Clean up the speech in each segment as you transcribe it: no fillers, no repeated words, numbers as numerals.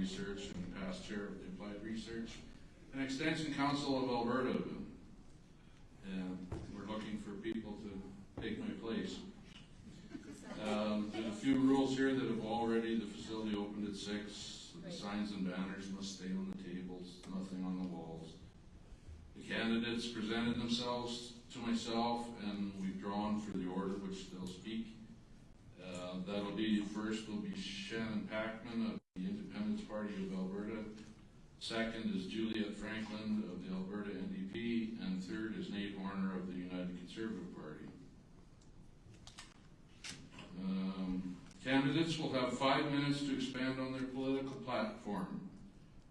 Research and past chair of the Applied Research and Extension Council of Alberta. And we're looking for people to take my place. There's a few rules here that have already, the facility opened at 6. The signs and banners must stay on the tables, nothing on the walls. The candidates presented themselves to myself, and we've drawn for the order which they'll speak. That'll be, first will be Shannon Packman of the Independence Party of Alberta. Second is Juliet Franklin of the Alberta NDP, and third is Nate Horner of the United Conservative Party. Candidates will have 5 minutes to expand on their political platform.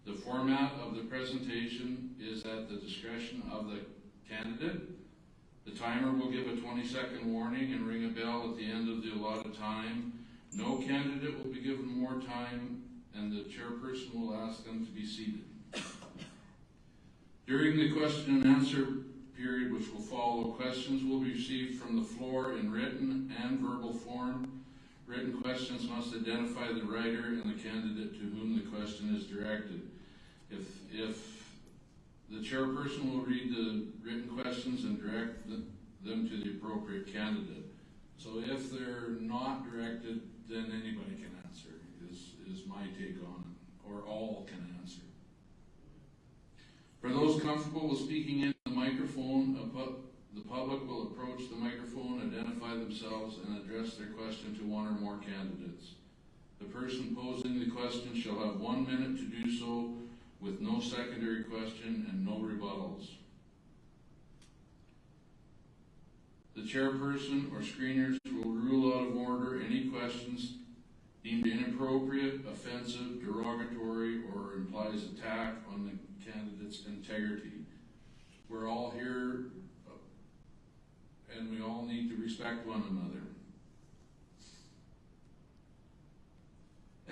The format of the presentation is at the discretion of the candidate. The timer will give a 20-second warning and ring a bell at the end of the allotted time. No candidate will be given more time, and the chairperson will ask them to be seated. During the question and answer period which will follow, questions will be received from the floor in written and verbal form. Written questions must identify the writer and the candidate to whom the question is directed. If the chairperson will read the written questions and direct them to the appropriate candidate. So if they're not directed, then anybody can answer, is my take on it, or all can answer. For those comfortable with speaking into the microphone, the public will approach the microphone, identify themselves, and address their question to one or more candidates. The person posing the question shall have 1 minute to do so, with no secondary question and no rebuttals. The chairperson or screeners will rule out of order any questions deemed inappropriate, offensive, derogatory, or implies attack on the candidate's integrity. We're all here and we all need to respect one another.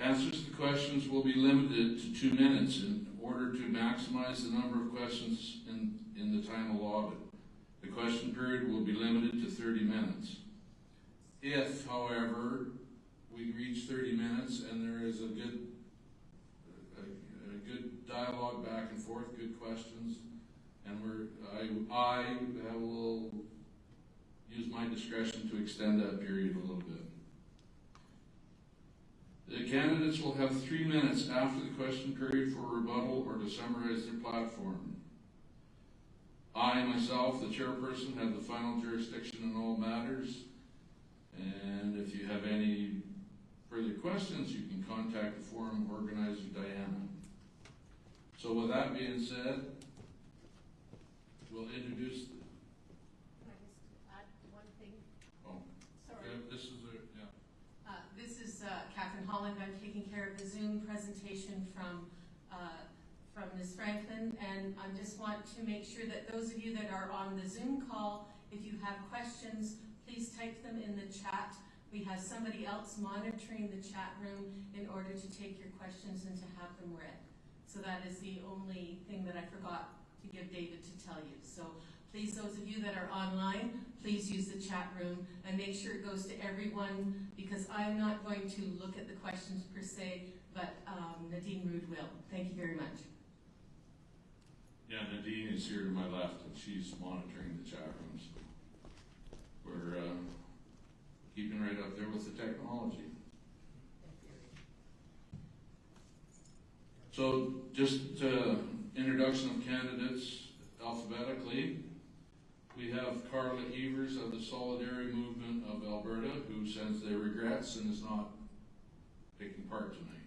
Answers to questions will be limited to 2 minutes in order to maximize the number of questions in the time allotted. The question period will be limited to 30 minutes. If, however, we reach 30 minutes and there is a good dialogue back and forth, good questions, and I will use my discretion to extend that period a little bit. The candidates will have 3 minutes after the question period for rebuttal or to summarize their platform. I, myself, the chairperson, have the final jurisdiction in all matters, and if you have any further questions, you can contact the forum organizer, Diana. So with that being said, we'll introduce the... Can I just add one thing? Oh, sorry. Yeah, this is Catherine Holland. I'm taking care of the Zoom presentation from Ms. Franklin, and I just want to make sure that those of you that are on the Zoom call, if you have questions, please type them in the chat. We have somebody else monitoring the chat room in order to take your questions and to have them read. So that is the only thing that I forgot to give David to tell you. So please, those of you that are online, please use the chat room and make sure it goes to everyone, because I'm not going to look at the questions per se, but Nadine Rood will. Thank you very much. Yeah, Nadine is here to my left, and she's monitoring the chat rooms. We're keeping right up there with the technology. So, just introduction of candidates alphabetically. We have Carla Evers of the Solidarity Movement of Alberta, who sends their regrets and is not taking part tonight.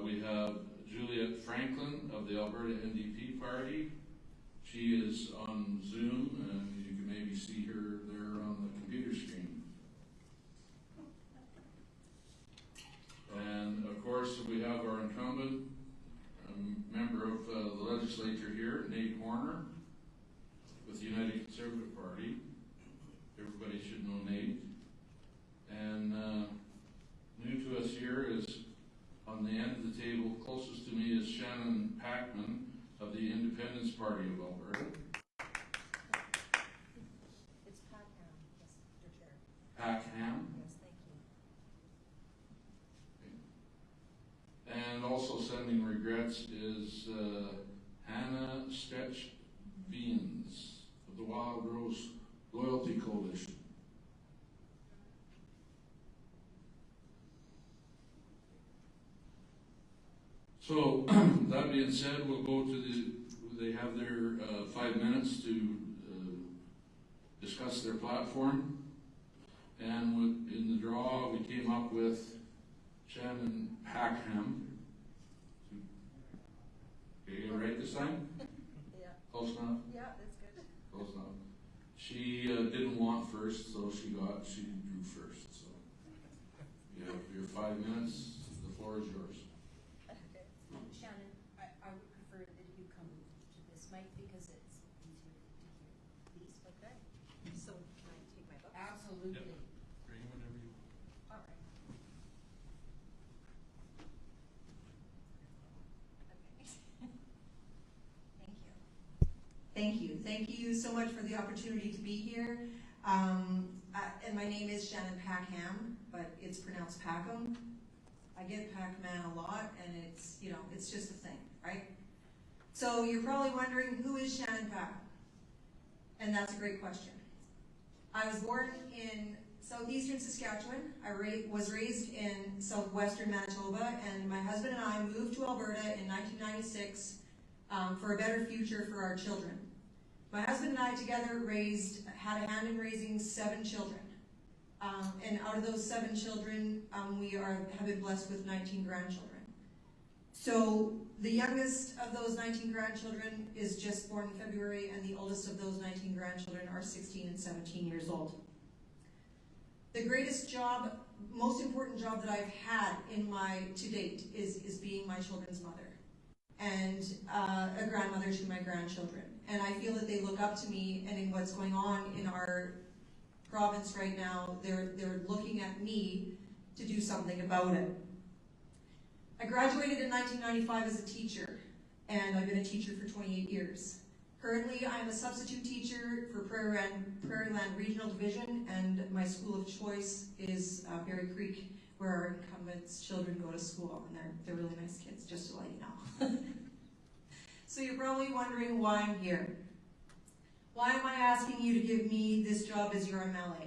We have Juliet Franklin of the Alberta NDP party. She is on Zoom, and you can maybe see her there on the computer screen. And of course, we have our incumbent member of the legislature here, Nate Horner, with the United Conservative Party. Everybody should know Nate. And new to us here is, on the end of the table, closest to me is Shannon Packman of the Independence Party of Alberta. It's Packham, Mr. Chair. Packham. Yes, thank you. also sending regrets is Hannah Stretch Beans of the Wild Rose Loyalty Coalition. So, that being said, we'll go to they have their 5 minutes to discuss their platform. And in the draw, we came up with Shannon Packham. Did I get it right this time? Yeah. Close enough? Yeah, that's good. Close enough. She didn't want first, so she drew first. So you have your 5 minutes. The floor is yours. Okay. Shannon, I would prefer that you come to this mic because it's easier to hear. Please. Okay. So can I take my book? Absolutely. Yep. Bring whatever you want. All right. Okay. Thank you. Thank you so much for the opportunity to be here. And my name is Shannon Packham, but it's pronounced Packham. I get Pac-Man a lot, and it's just a thing, right? So you're probably wondering, who is Shannon Packham? And that's a great question. I was born in southeastern Saskatchewan. I was raised in southwestern Manitoba, and my husband and I moved to Alberta in 1996 for a better future for our children. My husband and I together had a hand in raising 7 children. And out of those 7 children, we have been blessed with 19 grandchildren. So the youngest of those 19 grandchildren is just born in February, and the oldest of those 19 grandchildren are 16 and 17 years old. The greatest job, most important job that I've had to date is being my children's mother and a grandmother to my grandchildren. And I feel that they look up to me, and in what's going on in our province right now, they're looking at me to do something about it. I graduated in 1995 as a teacher, and I've been a teacher for 28 years. Currently, I am a substitute teacher for Prairie Land Regional Division, and my school of choice is Berry Creek, where our incumbents' children go to school, and they're really nice kids, just to let you know. So you're probably wondering why I'm here. Why am I asking you to give me this job as your MLA?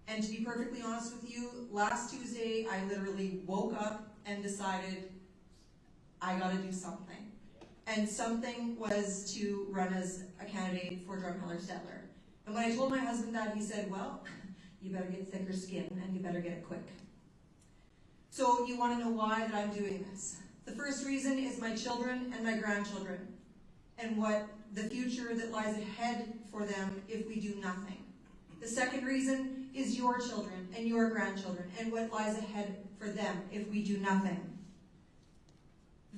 And to be perfectly honest with you, last Tuesday I literally woke up and decided I gotta do something. And something was to run as a candidate for Drumheller-Stettler. And when I told my husband that, he said, well, you better get thicker skin and you better get it quick. So you wanna know why that I'm doing this? The first reason is my children and my grandchildren, and what the future that lies ahead for them if we do nothing. The second reason is your children and your grandchildren, and what lies ahead for them if we do nothing.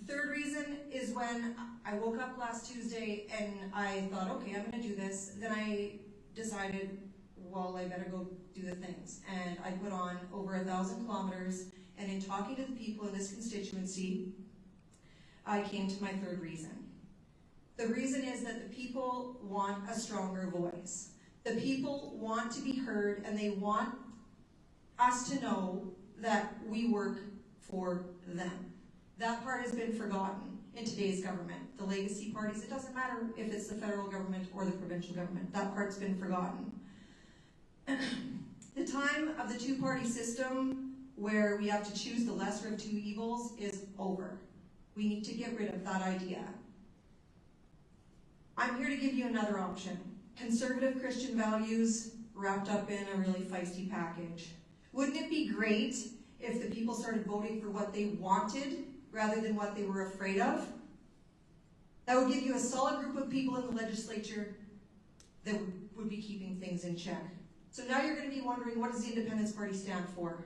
The third reason is when I woke up last Tuesday and I thought, okay, I'm going to do this. Then I decided, well, I better go do the things. And I put on over 1,000 kilometers, and in talking to the people in this constituency, I came to my third reason. The reason is that the people want a stronger voice. The people want to be heard, and they want us to know that we work for them. That part has been forgotten in today's government. The legacy parties, it doesn't matter if it's the federal government or the provincial government, that part's been forgotten. The time of the two-party system where we have to choose the lesser of two evils is over. We need to get rid of that idea. I'm here to give you another option. Conservative Christian values wrapped up in a really feisty package. Wouldn't it be great if the people started voting for what they wanted rather than what they were afraid of? That would give you a solid group of people in the legislature that would be keeping things in check. So now you're going to be wondering, what does the Independence Party stand for?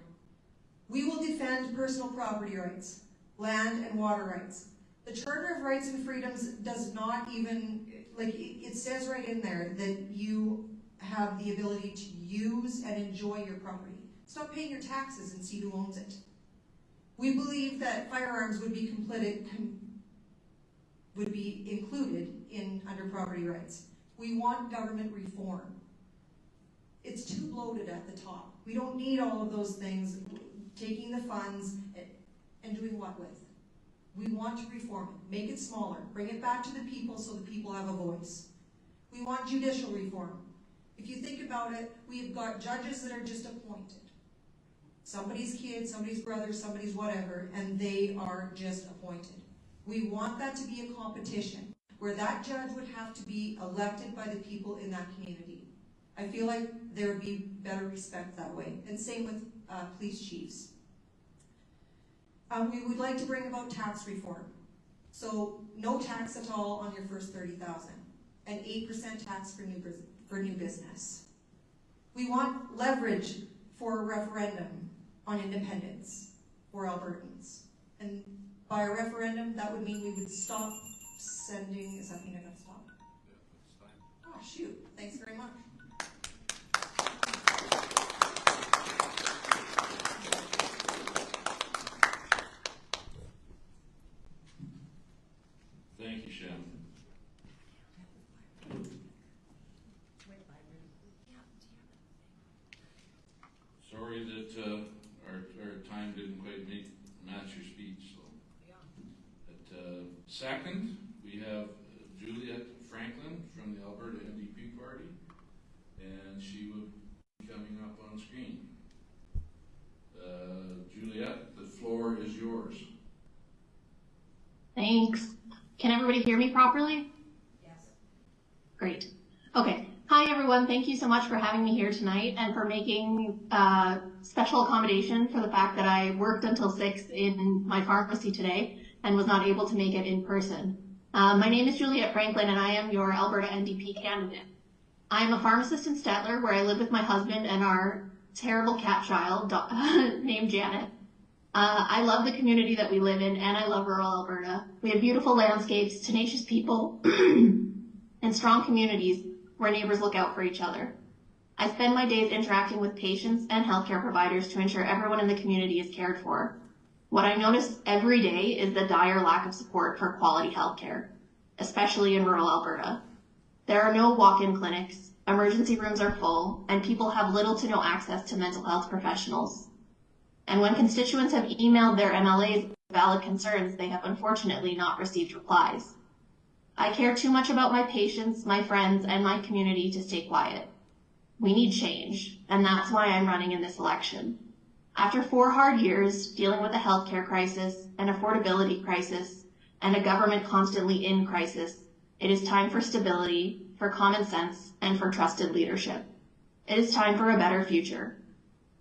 We will defend personal property rights, land and water rights. The Charter of Rights and Freedoms does not even, it says right in there that you have the ability to use and enjoy your property. Stop paying your taxes and see who owns it. We believe that firearms would be included in under property rights. We want government reform. It's too bloated at the top. We don't need all of those things, taking the funds and doing what with? We want to reform it, make it smaller, bring it back to the people so the people have a voice. We want judicial reform. If you think about it, we've got judges that are just appointed. Somebody's kid, somebody's brother, somebody's whatever, and they are just appointed. We want that to be a competition, where that judge would have to be elected by the people in that community. I feel like there would be better respect that way, and same with police chiefs. We would like to bring about tax reform. So no tax at all on your first $30,000, and 8% tax for new business. We want leverage for a referendum on independence for Albertans. And by a referendum, that would mean we would stop sending, does that mean I gotta stop? Yeah, that's fine. Oh, shoot, thanks very much. Thank you, Shannon. Sorry that our time didn't quite match your speech. So, at second, we have Juliet Franklin from the Alberta NDP party, and she will be coming up on screen. Juliet, the floor is yours. Thanks. Can everybody hear me properly? Yes. Great. Okay. Hi, everyone. Thank you so much for having me here tonight and for making special accommodation for the fact that I worked until 6 in my pharmacy today and was not able to make it in person. My name is Juliet Franklin, and I am your Alberta NDP candidate. I am a pharmacist in Stettler, where I live with my husband and our terrible cat child named Janet. I love the community that we live in, and I love rural Alberta. We have beautiful landscapes, tenacious people, and strong communities where neighbors look out for each other. I spend my days interacting with patients and healthcare providers to ensure everyone in the community is cared for. What I notice every day is the dire lack of support for quality healthcare, especially in rural Alberta. There are no walk-in clinics, emergency rooms are full, and people have little to no access to mental health professionals. And when constituents have emailed their MLAs with valid concerns, they have unfortunately not received replies. I care too much about my patients, my friends, and my community to stay quiet. We need change, and that's why I'm running in this election. After 4 hard years dealing with a healthcare crisis, an affordability crisis, and a government constantly in crisis, it is time for stability, for common sense, and for trusted leadership. It is time for a better future.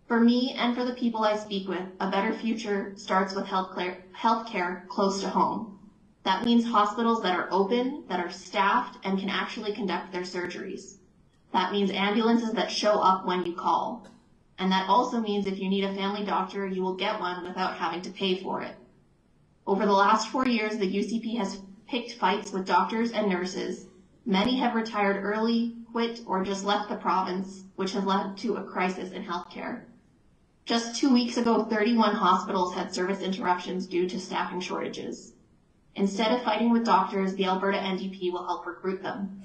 For me and for the people I speak with, a better future starts with healthcare close to home. That means hospitals that are open, that are staffed, and can actually conduct their surgeries. That means ambulances that show up when you call. And that also means if you need a family doctor, you will get one without having to pay for it. Over the last 4 years, the UCP has picked fights with doctors and nurses. Many have retired early, quit, or just left the province, which has led to a crisis in healthcare. Just 2 weeks ago, 31 hospitals had service interruptions due to staffing shortages. Instead of fighting with doctors, the Alberta NDP will help recruit them.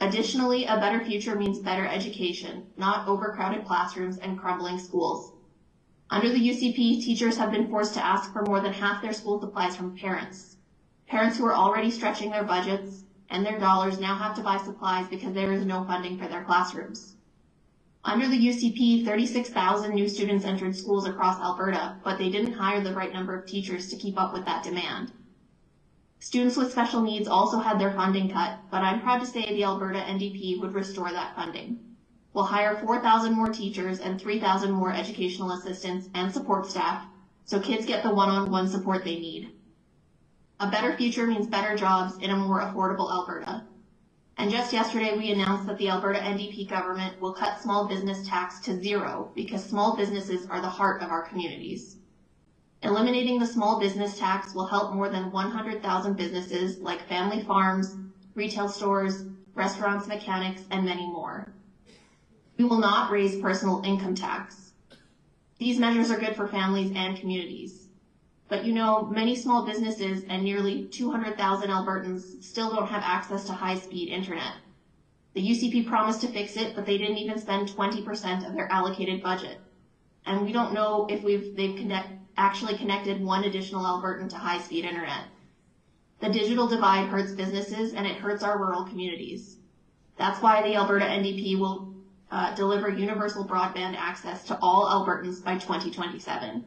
Additionally, a better future means better education, not overcrowded classrooms and crumbling schools. Under the UCP, teachers have been forced to ask for more than half their school supplies from parents. Parents who are already stretching their budgets and their dollars now have to buy supplies because there is no funding for their classrooms. Under the UCP, 36,000 new students entered schools across Alberta, but they didn't hire the right number of teachers to keep up with that demand. Students with special needs also had their funding cut, but I'm proud to say the Alberta NDP would restore that funding. We'll hire 4,000 more teachers and 3,000 more educational assistants and support staff, so kids get the one-on-one support they need. A better future means better jobs in a more affordable Alberta. And just yesterday, we announced that the Alberta NDP government will cut small business tax to 0 because small businesses are the heart of our communities. Eliminating the small business tax will help more than 100,000 businesses like family farms, retail stores, restaurants, mechanics, and many more. We will not raise personal income tax. These measures are good for families and communities. But you know, many small businesses and nearly 200,000 Albertans still don't have access to high-speed internet. The UCP promised to fix it, but they didn't even spend 20% of their allocated budget. And we don't know if they've actually connected one additional Albertan to high-speed internet. The digital divide hurts businesses and it hurts our rural communities. That's why the Alberta NDP will deliver universal broadband access to all Albertans by 2027.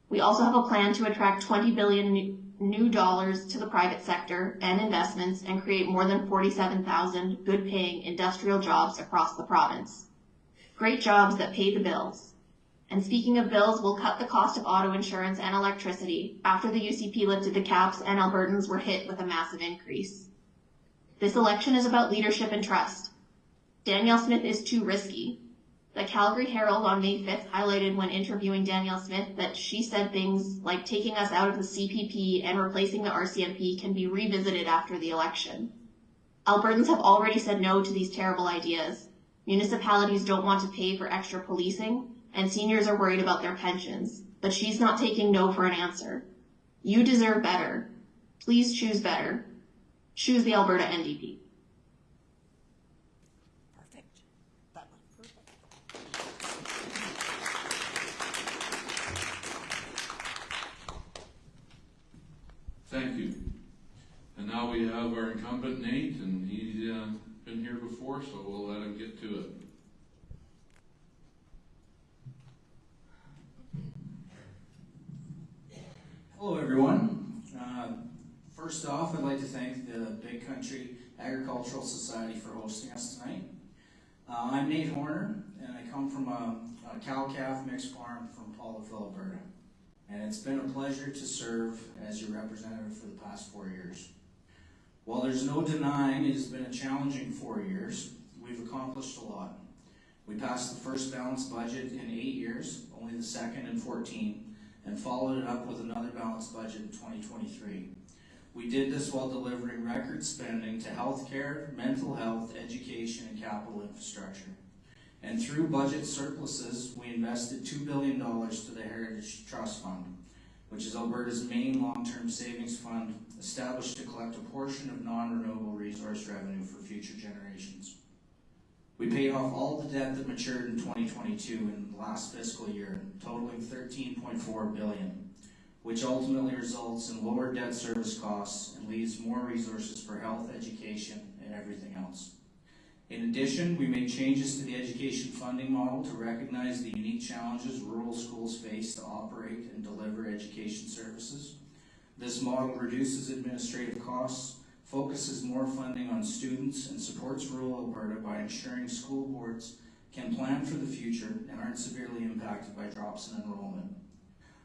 We also have a plan to attract $20 billion new dollars to the private sector and investments and create more than 47,000 good-paying industrial jobs across the province. Great jobs that pay the bills. And speaking of bills, we'll cut the cost of auto insurance and electricity after the UCP lifted the caps and Albertans were hit with a massive increase. This election is about leadership and trust. Danielle Smith is too risky. The Calgary Herald on May 5th highlighted when interviewing Danielle Smith that she said things like taking us out of the CPP and replacing the RCMP can be revisited after the election. Albertans have already said no to these terrible ideas. Municipalities don't want to pay for extra policing, and seniors are worried about their pensions. But she's not taking no for an answer. You deserve better. Please choose better. Choose the Alberta NDP. Perfect. That was perfect. Thank you. And now we have our incumbent Nate, and he's been here before, so we'll let him get to it. Hello everyone. First off, I'd like to thank the Big Country Agricultural Society for hosting us tonight. I'm Nate Horner, and I come from a cow-calf mixed farm from Paulaville, Alberta. And it's been a pleasure to serve as your representative for the past 4 years. While there's no denying it has been a challenging 4 years, we've accomplished a lot. We passed the first balanced budget in 8 years, only the second in 14, and followed it up with another balanced budget in 2023. We did this while delivering record spending to healthcare, mental health, education, and capital infrastructure. And through budget surpluses, we invested $2 billion to the Heritage Trust Fund, which is Alberta's main long-term savings fund established to collect a portion of non-renewable resource revenue for future generations. We paid off all the debt that matured in 2022 in the last fiscal year, totaling $13.4 billion, which ultimately results in lower debt service costs and leaves more resources for health, education, and everything else. In addition, we made changes to the education funding model to recognize the unique challenges rural schools face to operate and deliver education services. This model reduces administrative costs, focuses more funding on students, and supports rural Alberta by ensuring school boards can plan for the future and aren't severely impacted by drops in enrollment.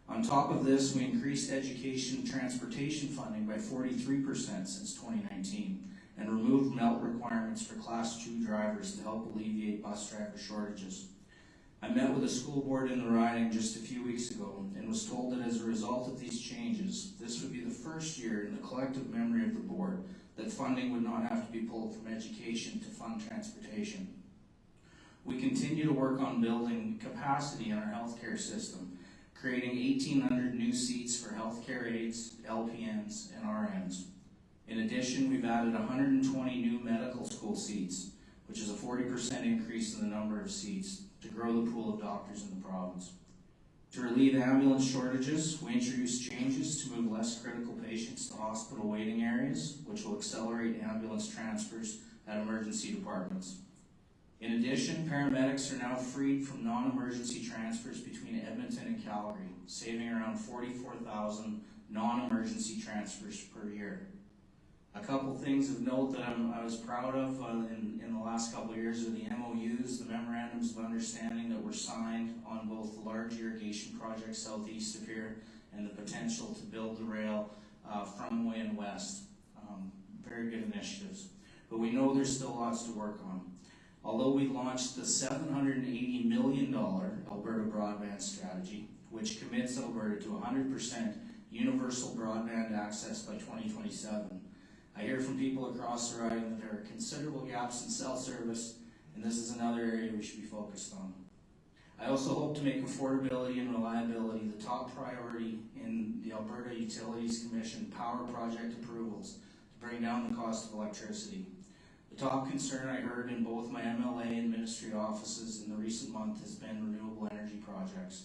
On top of this, we increased education and transportation funding by 43% since 2019 and removed MELT requirements for Class 2 drivers to help alleviate bus driver shortages. I met with a school board in the riding just a few weeks ago and was told that as a result of these changes, this would be the first year in the collective memory of the board that funding would not have to be pulled from education to fund transportation. We continue to work on building capacity in our healthcare system, creating 1,800 new seats for healthcare aides, LPNs, and RNs. In addition, we've added 120 new medical school seats, which is a 40% increase in the number of seats to grow the pool of doctors in the province. To relieve ambulance shortages, we introduced changes to move less critical patients to hospital waiting areas, which will accelerate ambulance transfers at emergency departments. In addition, paramedics are now freed from non-emergency transfers between Edmonton and Calgary, saving around 44,000 non-emergency transfers per year. A couple things of note that I was proud of in the last couple of years are the MOUs, the Memorandums of Understanding that were signed on both the large irrigation project southeast of here and the potential to build the rail from Oyen west. Very good initiatives. But we know there's still lots to work on. Although we launched the $780 million Alberta Broadband Strategy, which commits Alberta to 100% universal broadband access by 2027, I hear from people across the riding that there are considerable gaps in cell service, and this is another area we should be focused on. I also hope to make affordability and reliability the top priority in the Alberta Utilities Commission power project approvals to bring down the cost of electricity. The top concern I heard in both my MLA and ministry offices in the recent month has been renewable energy projects.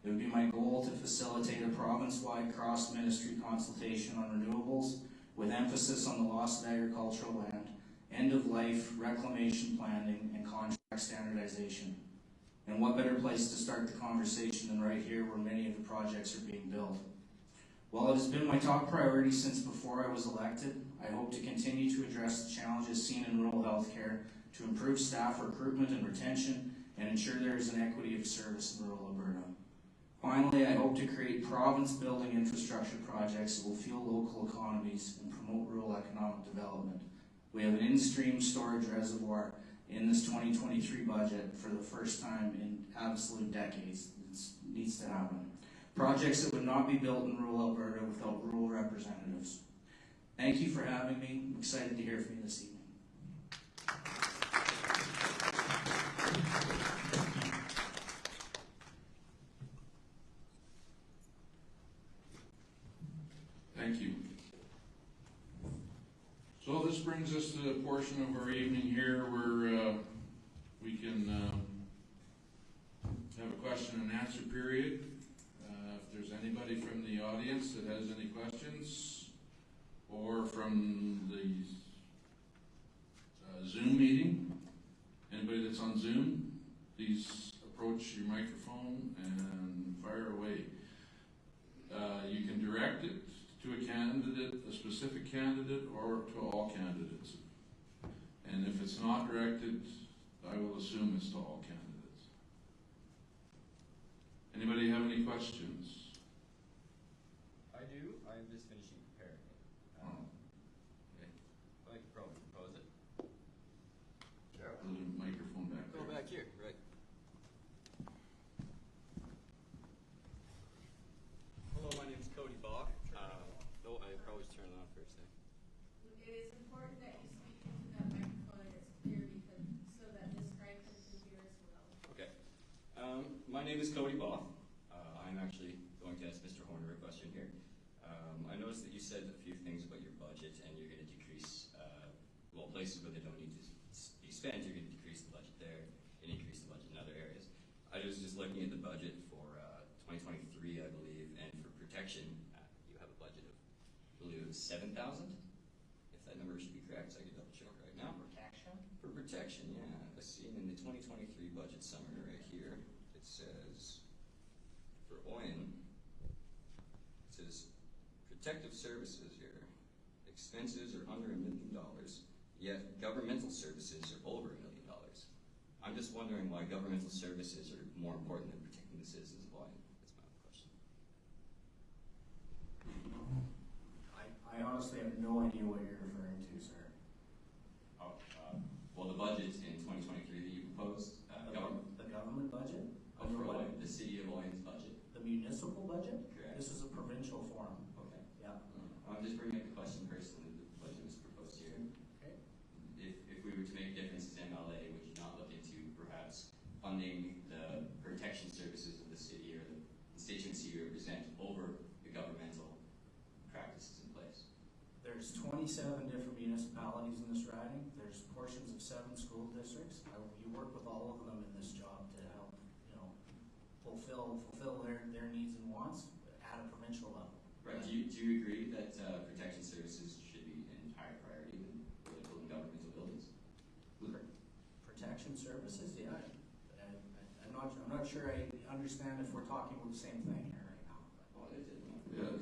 It would be my goal to facilitate a province-wide cross-ministry consultation on renewables with emphasis on the loss of agricultural land, end-of-life reclamation planning, and contract standardization. And what better place to start the conversation than right here where many of the projects are being built. While it has been my top priority since before I was elected, I hope to continue to address the challenges seen in rural healthcare to improve staff recruitment and retention and ensure there is an equity of service in rural Alberta. Finally, I hope to create province-building infrastructure projects that will fuel local economies and promote rural economic development. We have an in-stream storage reservoir in this 2023 budget for the first time in absolute decades. It needs to happen. Projects that would not be built in rural Alberta without rural representatives. Thank you for having me. I'm excited to hear from you this evening. Thank you. So this brings us to the portion of our evening here where we can have a question and answer period. If there's anybody from the audience that has any questions, or from the Zoom meeting, anybody that's on Zoom, please approach your microphone and fire away. You can direct it to a candidate, a specific candidate, or to all candidates. And if it's not directed, I will assume it's to all candidates. Anybody have any questions? I do. I'm just finishing preparing it. Okay. I could probably propose it. Yeah. The microphone back Go there. back here, right. Hello, my name's Cody Bach. Though I probably should turn it on first. It is important that you speak into that microphone and it's clear because, so that Ms. Franklin can hear as well. Okay. My name is Cody Bach. I'm actually going to ask Mr. Horner a question here. I noticed that you said a few things about your budget and you're going to decrease, places where they don't need to be spent, you're going to decrease the budget there and increase the budget in other areas. I was just looking at the budget for 2023, I believe, and for protection, you have a budget of, I believe it was 7,000? If that number should be correct, so I can double check right now. Protection? For protection, yeah. I see in the 2023 budget summary right here, it says, for Oyen, it says, protective services here, expenses are under $1 million, yet governmental services are over $1 million. I'm just wondering why governmental services are more important than protecting the citizens of Oyen. That's my question. I honestly have no idea what you're referring to, sir. Oh, well, the budget in 2023 that you proposed, The government budget? for Oyen, the city of Oyen's budget. The municipal budget? Correct. This is a provincial forum. Okay. Yeah. I'm just bringing up the question first, and the budget was proposed here. Okay. If we were to make differences in MLA, would you not look into perhaps funding the protection services of the city or the constituency you represent over the governmental practices in place? There's 27 different municipalities in this riding. There's portions of 7 school districts. You work with all of them in this job to help, fulfill their needs and wants at a provincial level. Right. Do you agree that protection services should be an higher priority than political and governmental buildings? Protection services, yeah. I'm not sure I understand if we're talking about the same thing here right now. Well, it did. Yeah,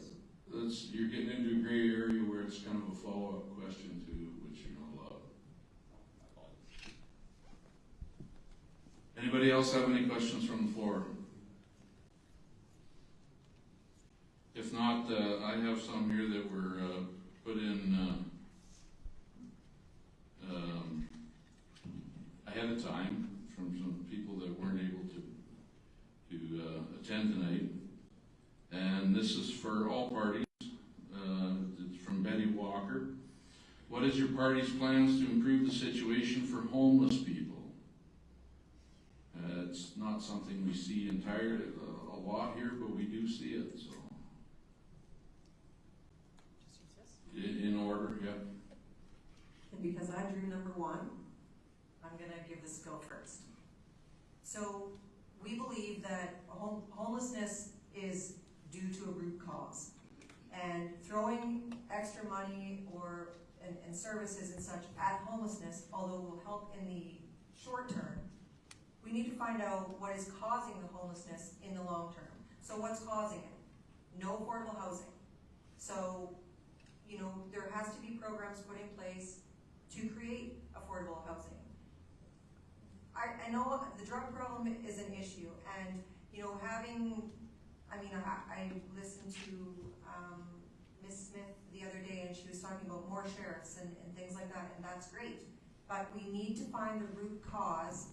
you're getting into a gray area where it's kind of a follow-up question to which you're not allowed. Anybody else have any questions from the floor? If not, I have some here that were put in ahead of time from some people that weren't able to attend tonight. And this is for all parties. It's from Betty Walker. What is your party's plans to improve the situation for homeless people? It's not something we see entirely a lot here, but we do see it. So, in order, yeah. And because I drew number 1, I'm gonna give this go first. So we believe that homelessness and services and such at homelessness, although will help in the short term, we need to find out what is causing the homelessness in the long term. So what's causing it? No affordable housing. So, you know, there has to be programs put in place to create affordable housing. I know the drug problem is an issue, and, you know, I listened to Ms. Smith the other day, and she was talking about more sheriffs and things like that, and that's great. But we need to find the root cause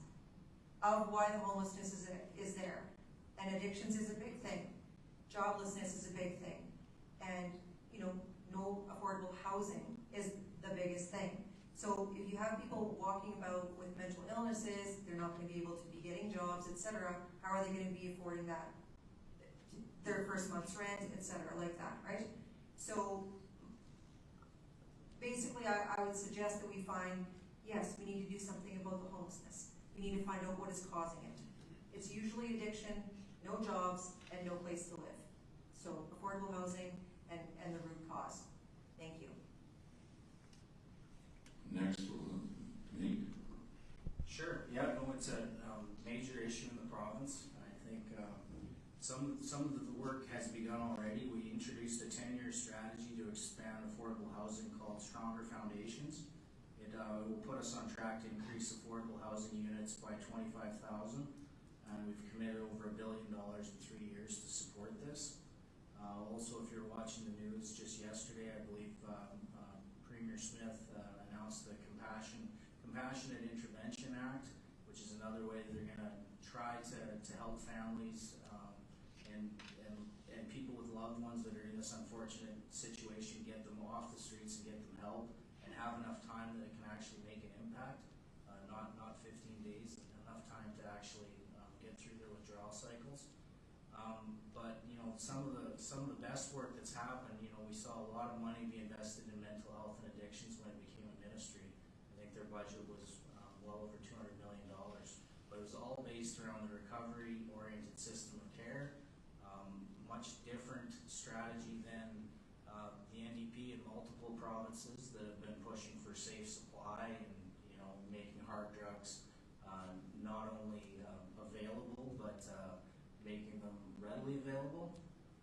of why the homelessness is there. And addictions is a big thing. Joblessness is a big thing. And, you know, no affordable housing is the biggest thing. So if you have people walking about with mental illnesses, they're not going to be able to be getting jobs, etc. How are they going to be affording that? Their first month's rent, etc. like that, right? So basically I would suggest that we find, yes, we need to do something about the homelessness. We need to find out what is causing it. It's usually addiction, no jobs, and no place to live. So affordable housing and the root cause. Thank you. Next, Nate. Sure. Yeah, no, it's a major issue in the province. I think some of the work has begun already. We introduced a 10-year strategy to expand affordable housing called Stronger Foundations. It will put us on track to increase affordable housing units by 25,000, and we've committed over $1 billion in 3 years to support this. Also, if you're watching the news, just yesterday, I believe Premier Smith announced the Compassionate Intervention Act, which is another way that they're going to try to help families and people with loved ones that are in this unfortunate situation, get them off the streets and get them help, and have enough time that it can actually make an impact, not 15 days, enough time to actually get through their withdrawal cycles. But you know, some of the best work that's happened, you know, we saw a lot of money be invested in mental health and addictions when it became a ministry. I think their budget was well over $200 million, but it was all based around the recovery-oriented system of care. Much different strategy than the NDP in multiple provinces that have been pushing for safe supply and, you know, making hard drugs not only available but making them readily available.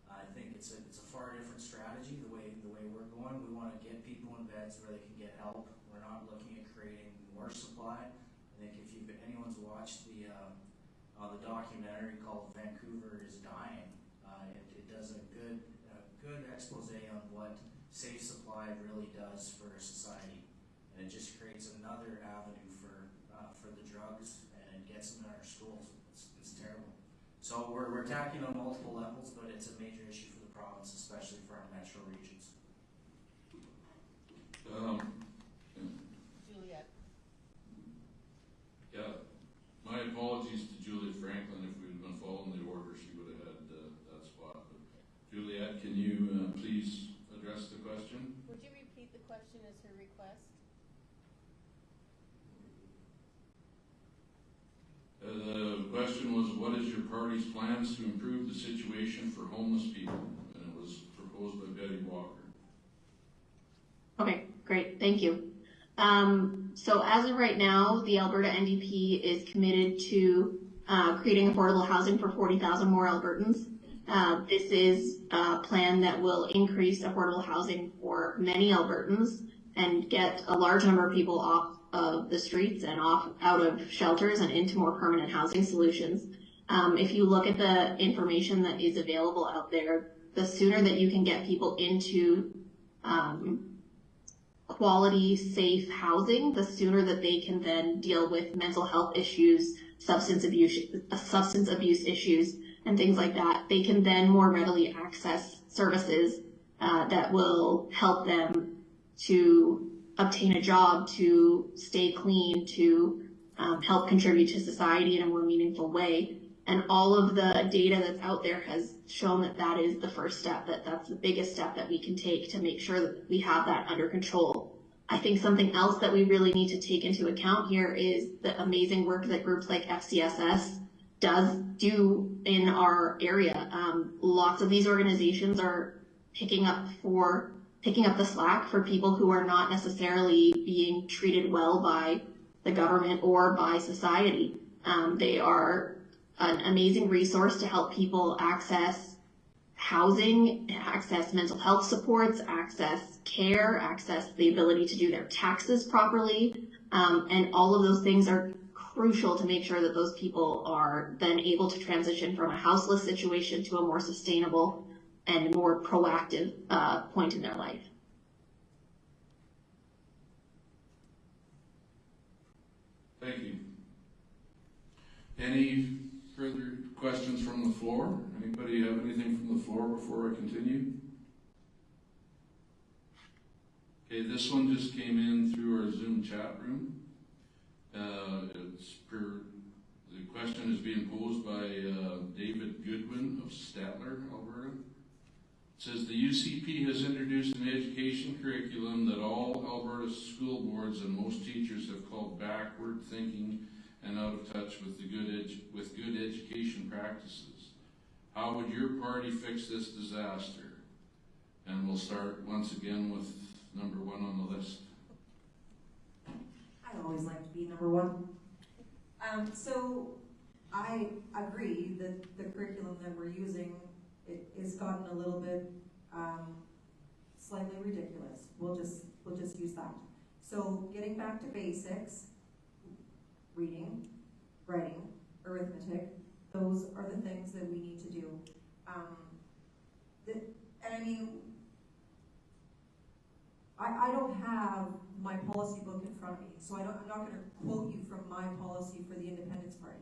I think it's a far different strategy. The way we're going, we want to get people in beds where they can get help. We're not looking at creating more supply. I think if anyone's watched the documentary called Vancouver is Dying, it does a good expose on what safe supply really does for a society, and it just creates another avenue for the drugs, and it gets them in our schools. It's terrible. So we're tackling on multiple levels, but it's a major issue for the province, especially for our metro regions. Juliet. Yeah, my apologies to Juliet Franklin. If we'd been following the order, she would have had that spot. But Juliet, can you please address the question? Would you repeat the question as her request? The question was, what is your party's plans to improve the situation for homeless people? And it was proposed by Betty Walker. Okay, great, thank you. So as of right now, the Alberta NDP is committed to creating affordable housing for 40,000 more Albertans. This is a plan that will increase affordable housing for many Albertans and get a large number of people off of the streets and out of shelters and into more permanent housing solutions. If you look at the information that is available out there, the sooner that you can get people into quality, safe housing, the sooner that they can then deal with mental health issues, substance abuse issues, and things like that. They can then more readily access services that will help them to obtain a job, to stay clean, to help contribute to society in a more meaningful way. And all of the data that's out there has shown that that is the first step, that's the biggest step that we can take to make sure that we have that under control. I think something else that we really need to take into account here is the amazing work that groups like FCSS do in our area. Lots of these organizations are picking up for picking up the slack for people who are not necessarily being treated well by the government or by society. They are an amazing resource to help people access housing, access mental health supports, access care, access the ability to do their taxes properly. And all of those things are crucial to make sure that those people are then able to transition from a houseless situation to a more sustainable and more proactive point in their life. Thank you. Any further questions from the floor? Anybody have anything from the floor before I continue? Okay, this one just came in through our Zoom chat room. The question is being posed by David Goodwin of Statler, Alberta. It says the UCP has introduced an education curriculum that all Alberta school boards and most teachers have called backward thinking and out of touch with good education practices. How would your party fix this disaster? And we'll start once again with number one on the list. I always like to be number one. So I agree that the curriculum that we're using it's gotten a little bit slightly ridiculous. We'll just use that. So getting back to basics, reading, writing, arithmetic, those are the things that we need to do. And I mean, I don't have my policy book in front of me, so I'm not going to quote you from my policy for the Independence Party.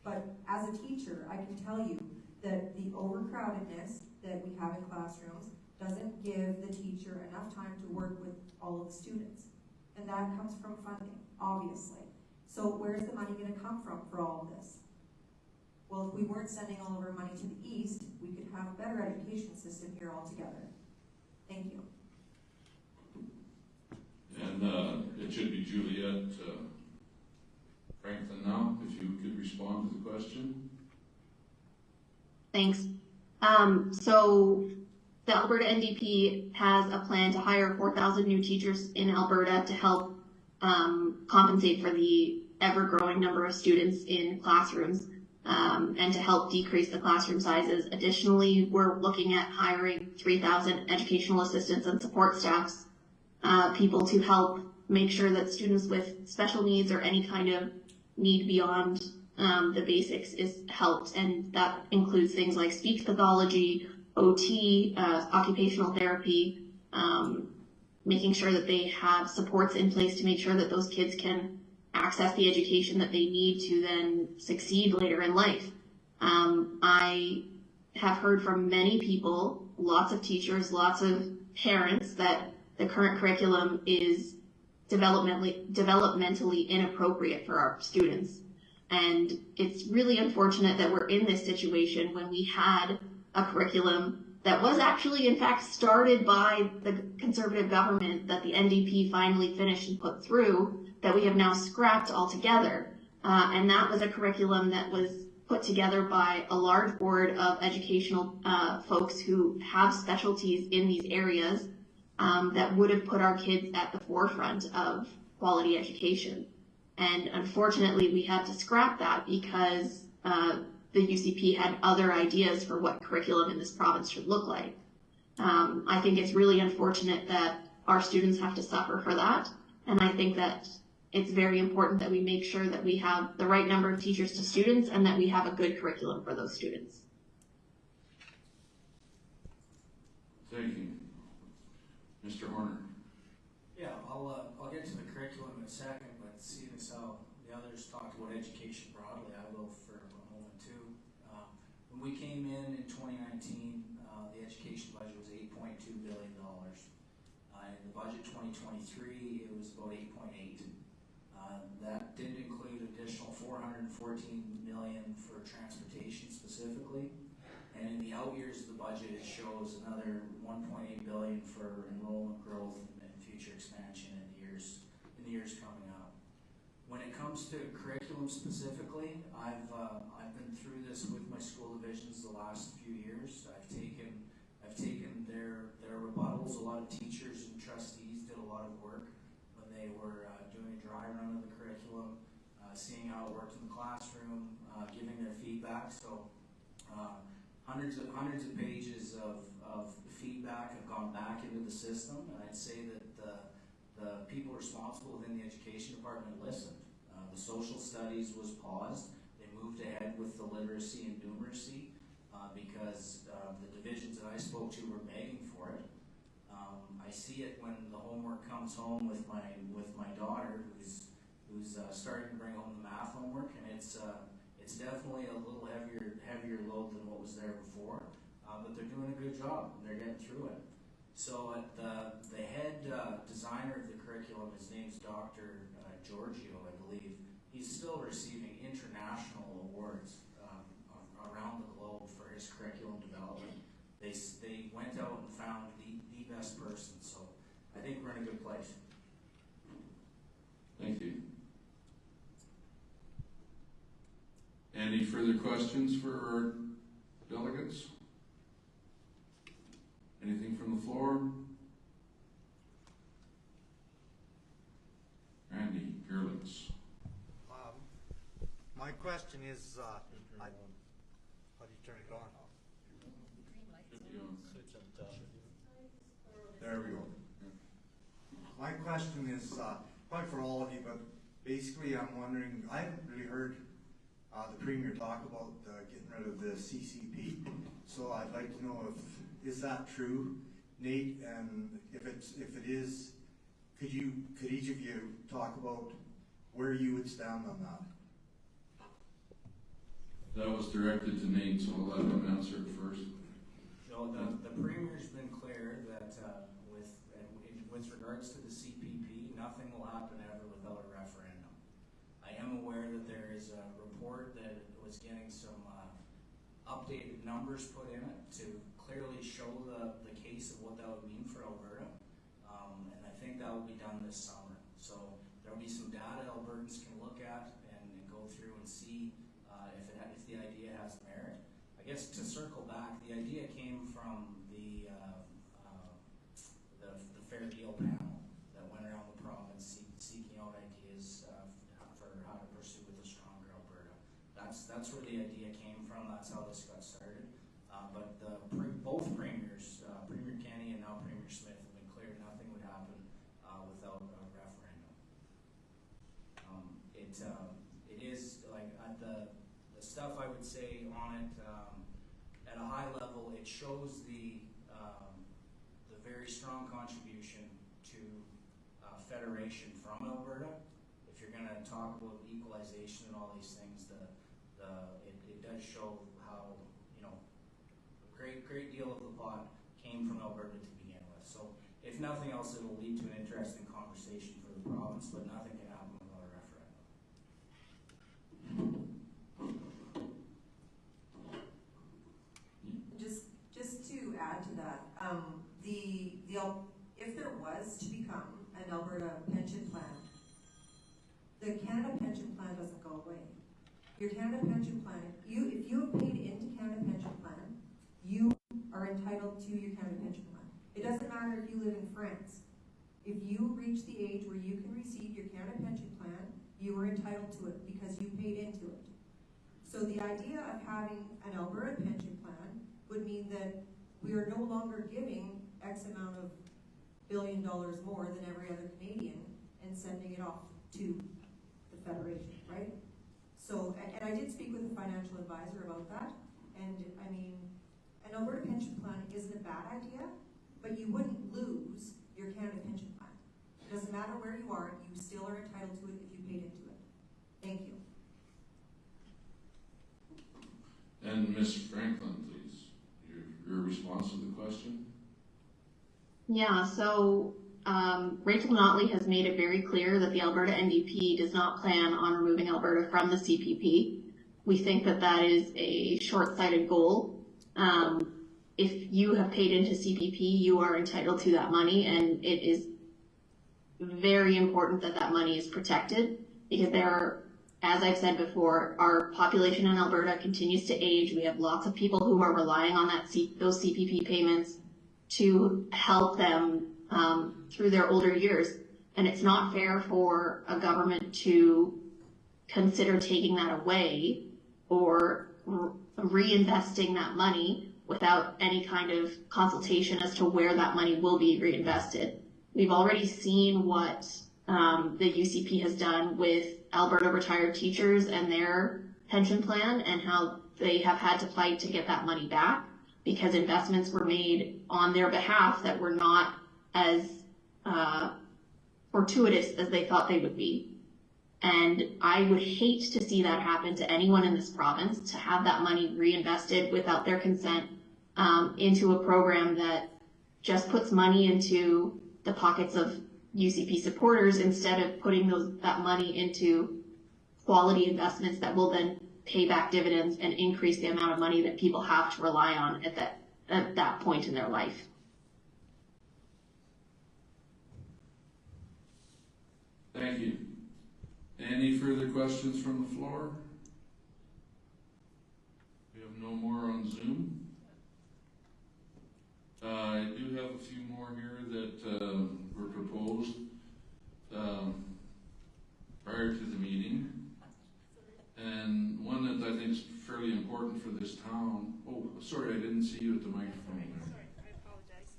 But as a teacher, I can tell you that the overcrowdedness that we have in classrooms doesn't give the teacher enough time to work with all of the students. And that comes from funding, obviously. So where's the money going to come from for all of this? Well, if we weren't sending all of our money to the east, we could have a better education system here altogether. Thank you. And it should be Juliet Franklin now, if you could respond to the question. Thanks. So the Alberta NDP has a plan to hire 4,000 new teachers in Alberta to help compensate for the ever-growing number of students in classrooms and to help decrease the classroom sizes. Additionally, we're looking at hiring 3,000 educational assistants and support staffs, people to help make sure that students with special needs or any kind of need beyond the basics is helped, and that includes things like speech pathology, OT, occupational therapy, making sure that they have supports in place to make sure that those kids can access the education that they need to then succeed later in life. I have heard from many people, lots of teachers, lots of parents, that the current curriculum is developmentally inappropriate for our students. And it's really unfortunate that we're in this situation when we had a curriculum that was actually, in fact, started by the Conservative government that the NDP finally finished and put through, that we have now scrapped altogether. And that was a curriculum that was put together by a large board of educational folks who have specialties in these areas that would have put our kids at the forefront of quality education. And unfortunately, we had to scrap that because the UCP had other ideas for what curriculum in this province should look like. I think it's really unfortunate that our students have to suffer for that. And I think that it's very important that we make sure that we have the right number of teachers to students and that we have a good curriculum for those students. Thank you. Mr. Horner. Yeah, I'll get to the curriculum in a second, but seeing as how the others talked about education broadly, I will for a moment too. When we came in 2019, the education budget was $8.2 billion. In the budget 2023, it was about 8.8. That didn't include additional $414 million for transportation specifically. And in the out years of the budget, it shows another $1.8 billion for enrollment growth and future expansion in the years coming up. When it comes to curriculum specifically, I've been through this with my school divisions the last few years. I've taken their rebuttals. A lot of teachers dry run of the curriculum, seeing how it worked in the classroom, giving their feedback. So hundreds of pages of feedback have gone back into the system, and I'd say that the people responsible within the education department listened. The social studies was paused. They moved ahead with the literacy and numeracy because the divisions that I spoke to were begging for it. I see it when the homework comes home with my daughter, who's starting to bring home the math homework, and it's definitely a little heavier load than what was there before, but they're doing a good job and they're getting through it. So at the head designer of the curriculum, his name's Dr. Giorgio, I believe. He's still receiving international awards around the globe for his curriculum development. They went out and found the best person, so I think we're in a good place. Thank you. Any further questions for our delegates? Anything from the floor? Randy Gerlitz. My question is, how do you turn it on? There we go. My question is probably for all of you, but basically I'm wondering, I haven't really heard the Premier talk about getting rid of the CCP, so I'd like to know is that true, Nate? And if it is, could each of you talk about where you would stand on that? That was directed to Nate, so I'll let him answer it first. No, the Premier's been clear that with regards to the CPP, nothing will happen ever without a referendum. I am aware that there is a report that was getting some updated numbers put in it to clearly show the case of what that would mean for Alberta, and I think that will be done this summer. So there will be some data Albertans can look at and go through and see if the idea has merit. I guess to circle back, the idea came from the Fair Deal panel that went around the province seeking out ideas for how to pursue with a stronger Alberta. That's where the idea came from. That's how this got started. But both premiers, Premier Kenney and now Premier Smith, have been clear nothing would happen without a referendum. It is like at the stuff I would say on it at a high level. It shows the very strong contribution to federation from Alberta. If you're going to talk about equalization and all these things, it does show how a great deal of the pot came from Alberta to begin with. So if nothing else, it will lead to an interesting conversation for the province, but nothing can happen without a referendum. Just to add to that, if there was to become an Alberta pension plan, the Canada pension plan doesn't go away. Your Canada pension plan, if you have paid into Canada pension plan, you are entitled to your Canada pension plan. It doesn't matter if you live in France. If you reach the age where you can receive your Canada pension plan, you are entitled to it because you paid into it. So the idea of having an Alberta pension plan would mean that we are no longer giving X amount of $1 billion more than every other Canadian and sending it off to the Federation, right? So, and I did speak with a financial advisor about that, and I mean, an Alberta pension plan isn't a bad idea, but you wouldn't lose your Canada pension plan. It doesn't matter where you are, you still are entitled to it if you paid into it. Thank you. And Ms. Franklin, please, your response to the question? Yeah, so Rachel Notley has made it very clear that the Alberta NDP does not plan on removing Alberta from the CPP. We think that that is a short-sighted goal. If you have paid into CPP, you are entitled to that money, and it is very important that that money is protected because there are, as I've said before, our population in Alberta continues to age. We have lots of people who are relying on those CPP payments to help them through their older years. And it's not fair for a government to consider taking that away or reinvesting that money without any kind of consultation as to where that money will be reinvested. We've already seen what the UCP has done with Alberta retired teachers and their pension plan, and how they have had to fight to get that money back because investments were made on their behalf that were not as fortuitous as they thought they would be. And I would hate to see that happen to anyone in this province, to have that money reinvested without their consent into a program that just puts money into the pockets of UCP supporters instead of putting that money into quality investments that will then pay back dividends and increase the amount of money that people have to rely on at that point in their life. Thank you. Any further questions from the floor? We have no more on Zoom. I do have a few more here that were proposed prior to the meeting. And one that I think is fairly important for this town. Oh, sorry, I didn't see you at the microphone. Sorry, I apologize.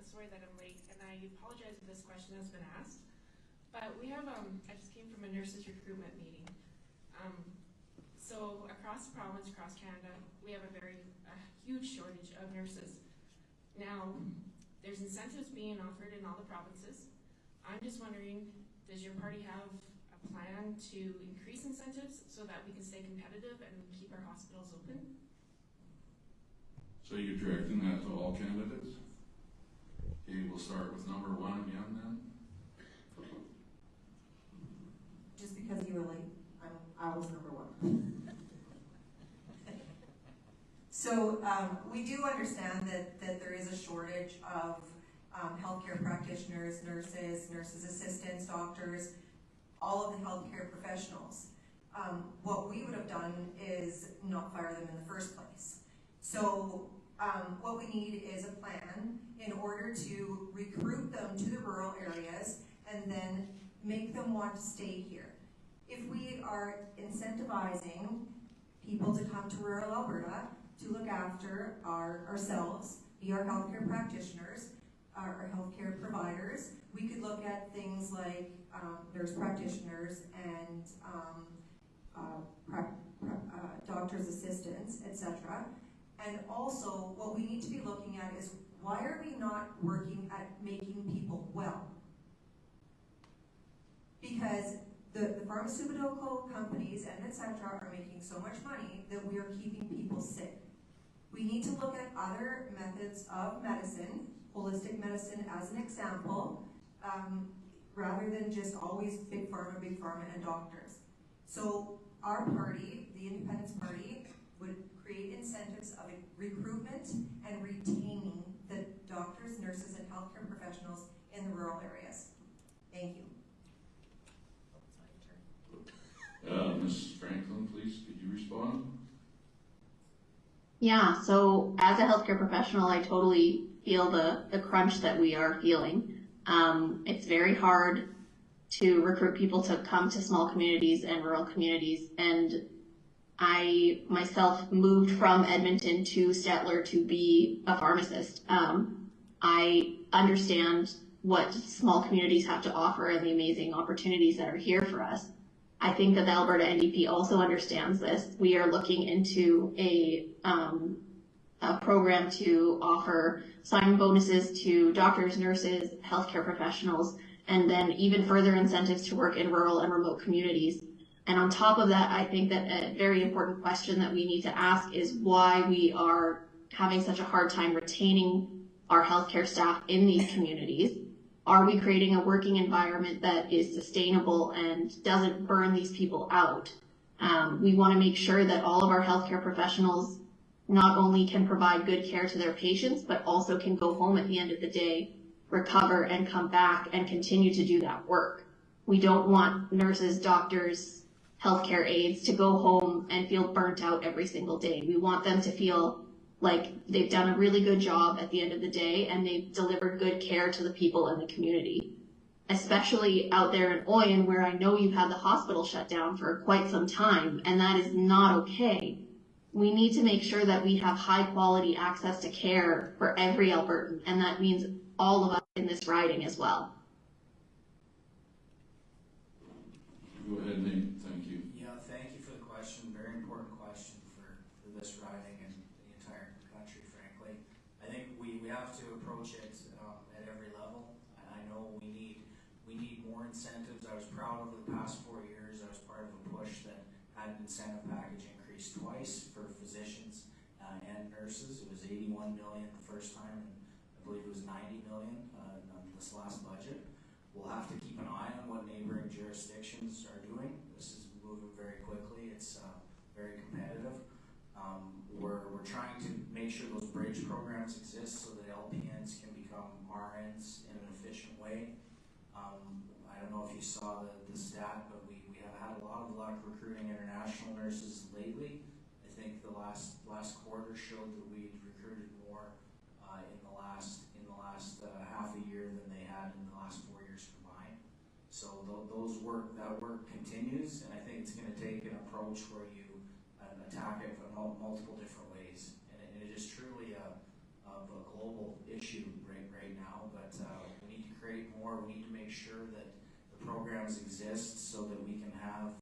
Sorry that I'm late, and I apologize if this question has been asked. But we have, I just came from a nurses recruitment meeting. So across the province, across Canada, we have a huge shortage of nurses. Now, there's incentives being offered in all the provinces. I'm just wondering, does your party have a plan to increase incentives so that we can stay competitive and keep our hospitals open? So you're directing that to all candidates? Okay, we'll start with number one again then. Just because you were late, I was number one. So we do understand that there is a shortage of healthcare practitioners, nurses assistants, doctors, all of the healthcare professionals. What we would have done is not fire them in the first place. So what we need is a plan in order to recruit them to the rural areas and then make them want to stay here. If we are incentivizing people to come to rural Alberta to look after ourselves, be our healthcare practitioners, our healthcare providers, we could look at things like nurse practitioners and doctor's assistants, etc. And also, what we need to be looking at is, why are we not working at making people well? Because the pharmaceutical companies and etc. are making so much money that we are keeping people sick. We need to look at other methods of medicine, holistic medicine as an example, rather than just always big pharma, and doctors. So our party, the Independence Party, would create incentives of recruitment and retaining the doctors, nurses, and healthcare professionals in the rural areas. Thank you. Ms. Franklin, please, could you respond? Yeah, so as a healthcare professional, I totally feel the crunch that we are feeling. It's very hard to recruit people to come to small communities and rural communities, and I myself moved from Edmonton to Stettler to be a pharmacist. I understand what small communities have to offer and the amazing opportunities that are here for us. I think that the Alberta NDP also understands this. We are looking into a program to offer sign bonuses to doctors, nurses, healthcare professionals, and then even further incentives to work in rural and remote communities. And on top of that, I think that a very important question that we need to ask is why we are having such a hard time retaining our healthcare staff in these communities. Are we creating a working environment that is sustainable and doesn't burn these people out? We want to make sure that all of our healthcare professionals not only can provide good care to their patients, but also can go home at the end of the day, recover, and come back and continue to do that work. We don't want nurses, doctors, healthcare aides to go home and feel burnt out every single day. We want them to feel like they've done a really good job at the end of the day and they've delivered good care to the people in the community. especially out there in Oyen, where I know you've had the hospital shut down for quite some time, and that is not okay. We need to make sure that we have high quality access to care for every Albertan, and that means all of us in this riding as well. Go ahead, Nate. Thank you. Yeah, thank you for the question. Very important question for this riding and the entire country, frankly. I think we have to approach it at every level. I know we need more incentives. I was proud over the past 4 years. I was part of a push that had an incentive package increased twice for physicians and nurses. It was 81 million the first time, and I believe it was 90 million on this last budget. We'll have to keep an eye on what neighboring jurisdictions are doing. This is moving very quickly. It's very competitive. We're trying to make sure those bridge programs exist so that LPNs can become RNs in an efficient way. I don't know if you saw the stat, but we have had a lot of luck recruiting international nurses lately. I think the last quarter showed that we recruited more in the last half a year than they had in the last 4 years combined. So that work continues, and I think it's going to take an approach where you attack it from multiple different ways. And it is truly a global issue right now, but we need to create more. We need to make sure that the programs exist so that we can have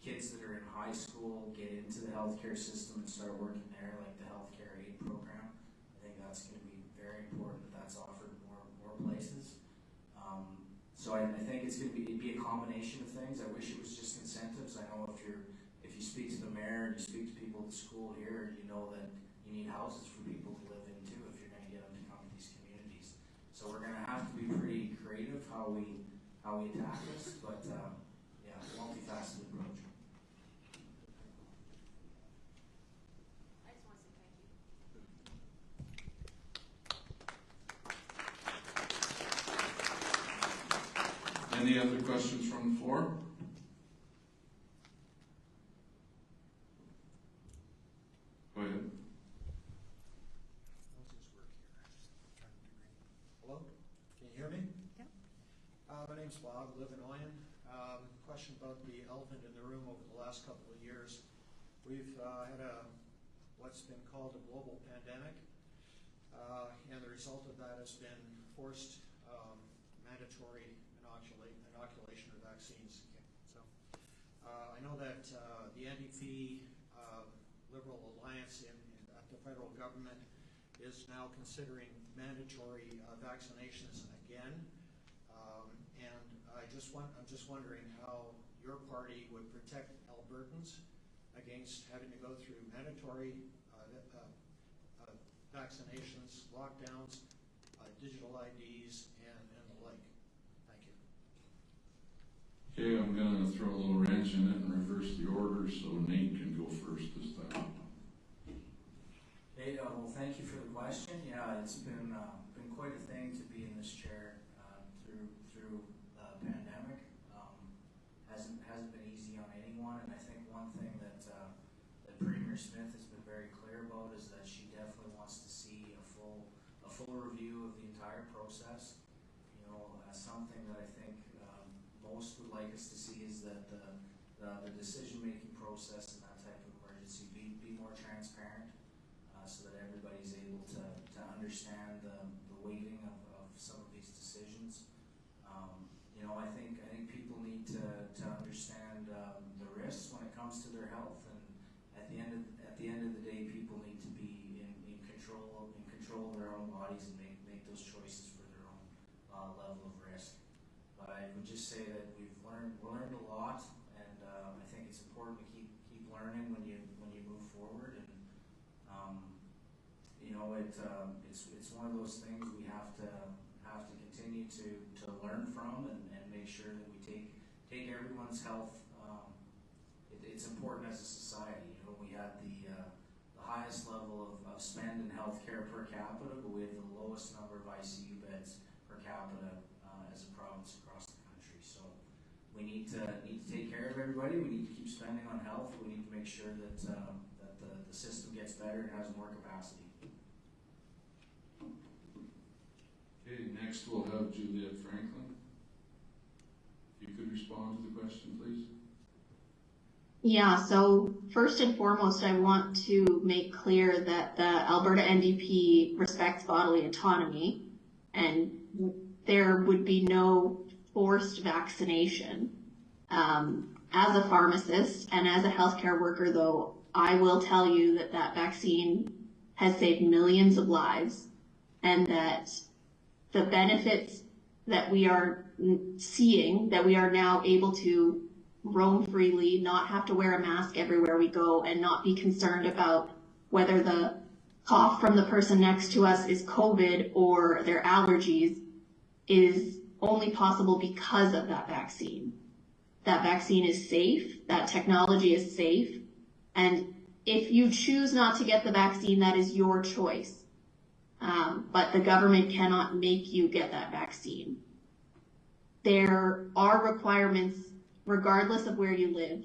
kids that are in high school get into the healthcare system and start working there, like the healthcare aid program. I think that's going to be very important that that's offered more places. So I think it's going to be a combination of things. I wish it was just incentives. I know if you speak to the mayor and you speak to people at the school here, you know that you need houses for people to live in too if you're going to get them to come to these communities. So we're going to have to be pretty creative how we attack this, but yeah, multifaceted approach. I just want to say thank you. Any other questions from the floor? Go ahead. Hello, can you hear me? Yeah. My name's Bob, I live in Oyen. Question about the elephant in the room over the last couple of years. We've had what's been called a global pandemic, and the result of that has been forced mandatory inoculation of vaccines. So I know that the NDP Liberal Alliance at the federal government is now considering mandatory vaccinations again, and I'm just wondering how your party would protect Albertans against having to go through mandatory vaccinations, lockdowns, digital IDs, and the like. Thank you. Okay, I'm going to throw a little wrench in it and reverse the order so Nate can go first this time. Hey, well, thank you for the question. Yeah, it's been quite a thing to be in this chair through the pandemic. Hasn't been easy on anyone, and I think one thing that Premier Smith has been very clear about is that she definitely wants to see a full review of the entire process. You know, something that I think most would like us to see is that the decision-making process in that type of emergency be more transparent, so that everybody's able to understand the weighting of some of these decisions. You know, I think people need to understand the risks when it comes to their health, and at the end of the day, people need to be in control of their own bodies and make those choices for their own level of risk. But I would just say that we've learned a lot, and I think it's important to keep learning when you move forward. And you know, it's one of those things we have to continue to learn from and make sure that we take everyone's health. It's important as a society. You know, we had the highest level of spend in healthcare per capita, but we have the lowest number of ICU beds per capita as a province across the country. So we need to take care of everybody. We need to keep spending on health. We need to make sure that the system gets better and has more capacity. Okay, next we'll have Juliet Franklin. respond to the question, please? Yeah, so first and foremost, I want to make clear that the Alberta NDP respects bodily autonomy, and there would be no forced vaccination. As a pharmacist and as a healthcare worker, though, I will tell you that that vaccine has saved millions of lives, and that the benefits that we are seeing, that we are now able to roam freely, not have to wear a mask everywhere we go, and not be concerned about whether the cough from the person next to us is COVID or their allergies, is only possible because of that vaccine. That vaccine is safe, that technology is safe, and if you choose not to get the vaccine, that is your choice. But the government cannot make you get that vaccine. There are requirements, regardless of where you live,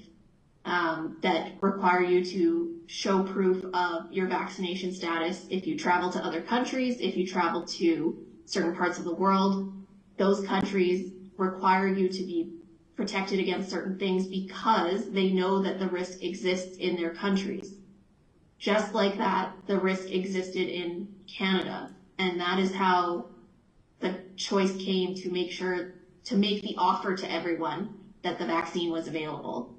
that require you to show proof of your vaccination status if you travel to other countries, if you travel to certain parts of the world. Those countries require you to be protected against certain things because they know that the risk exists in their countries. Just like that, the risk existed in Canada. And that is how the choice came to make the offer to everyone that the vaccine was available.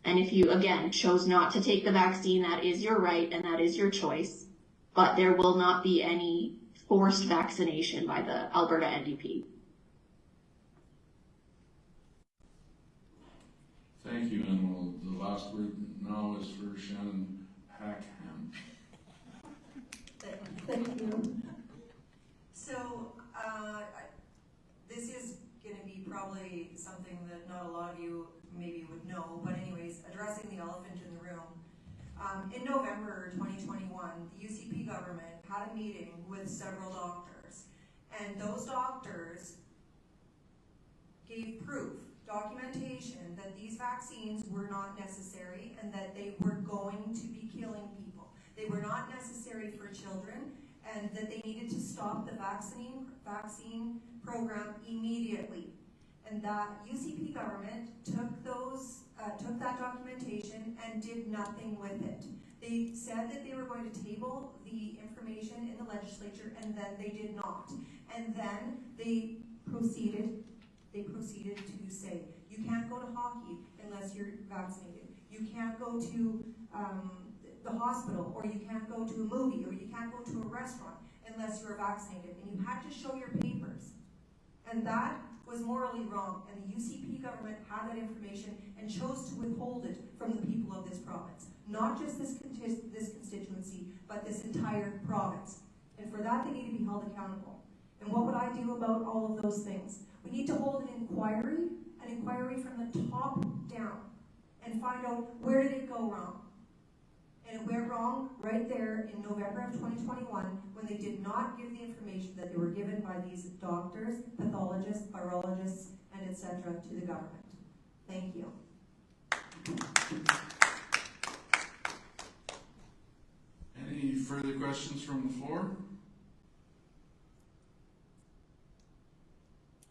And if you, again, chose not to take the vaccine, that is your right and that is your choice. But there will not be any forced vaccination by the Alberta NDP. Thank you, and the last word now is for Shannon Packham. Thank you. So, this is going to be probably something that not a lot of you maybe would know, but anyways, addressing the elephant in the room. In November 2021, the UCP government had a meeting with several doctors, and those doctors gave proof, documentation, that these vaccines were not necessary and that they were going to be killing people. They were not necessary for children, and that they needed to stop the vaccine program immediately. And that UCP government took that documentation and did nothing with it. They said that they were going to table the information in the legislature, and then they did not. And then they proceeded to say, you can't go to hockey unless you're vaccinated. You can't go to the hospital, or you can't go to a movie, or you can't go to a restaurant unless you're vaccinated. And you had to show your papers. And that was morally wrong. And the UCP government had that information and chose to withhold it from the people of this province. Not just this constituency, but this entire province. And for that, they need to be held accountable. And what would I do about all of those things? We need to hold an inquiry from the top down, and find out where did it go wrong. And it went wrong right there in November of 2021 when they did not give the information that they were given by these doctors, pathologists, virologists, and etc. to the government. Thank you. Any further questions from the floor?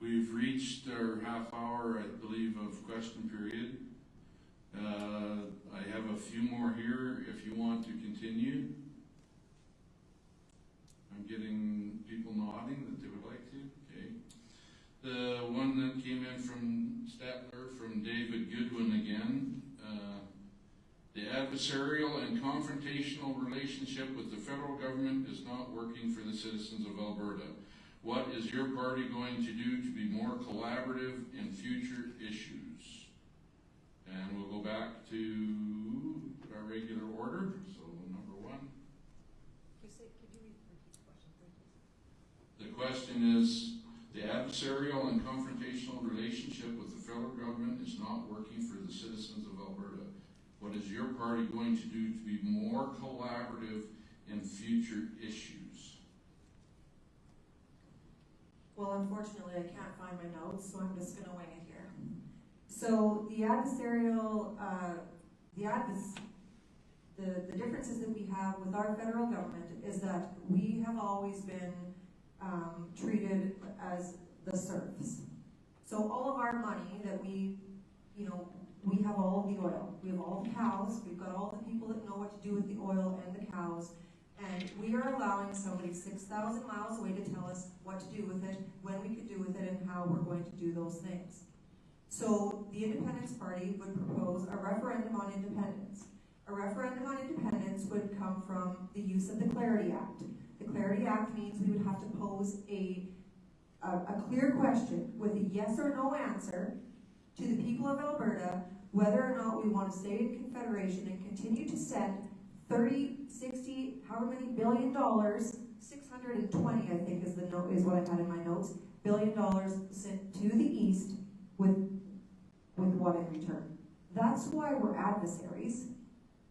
We've reached our half hour, I believe, of question period. I have a few more here if you want to continue. I'm getting people nodding that they would like to. Okay. The one that came in from Statler, from David Goodwin again. The adversarial and confrontational relationship with the federal government is not working for the citizens of Alberta. What is your party going to do to be more collaborative in future issues? And we'll go back to our regular order. So number one. Could you repeat the question, please? The question is, the adversarial and confrontational relationship with the federal government is not working for the citizens of Alberta. What is your party going to do to be more collaborative in future issues? Well, unfortunately, I can't find my notes, so I'm just going to wing it here. So the adversarial, the differences that we have with our federal government is that we have always been treated as the serfs. So all of our money that we you know, we have all of the oil. We have all the cows. We've got all the people that know what to do with the oil and the cows. And we are allowing somebody 6,000 miles away to tell us what to do with it, when we could do with it, and how we're going to do those things. So the Independence Party would propose a referendum on independence. A referendum on independence would come from the use of the Clarity Act. The Clarity Act means we would have to pose a clear question with a yes or no answer to the people of Alberta, whether or not we want to stay in Confederation and continue to send 30, 60, however many billion dollars, 620 I think is what I had in my notes, $billion sent to the east with what in return. That's why we're adversaries.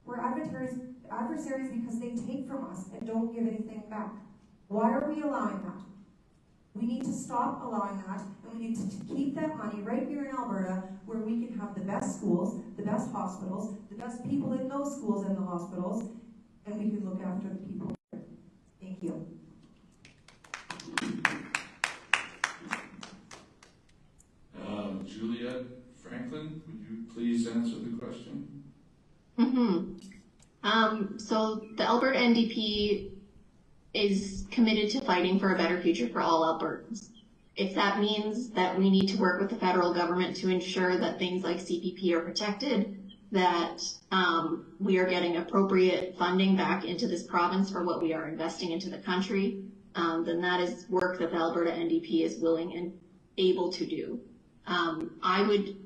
We're adversaries because they take from us and don't give anything back. Why are we allowing that? We need to stop allowing that, and we need to keep that money right here in Alberta, where we can have the best schools, the best hospitals, the best people in those schools and the hospitals, and we can look after the people here. Thank you. Juliet Franklin, would you please answer the question? So the Alberta NDP is committed to fighting for a better future for all Albertans. If that means that we need to work with the federal government to ensure that things like CPP are protected, that we are getting appropriate funding back into this province for what we are investing into the country, then that is work that the Alberta NDP is willing and able to do. I would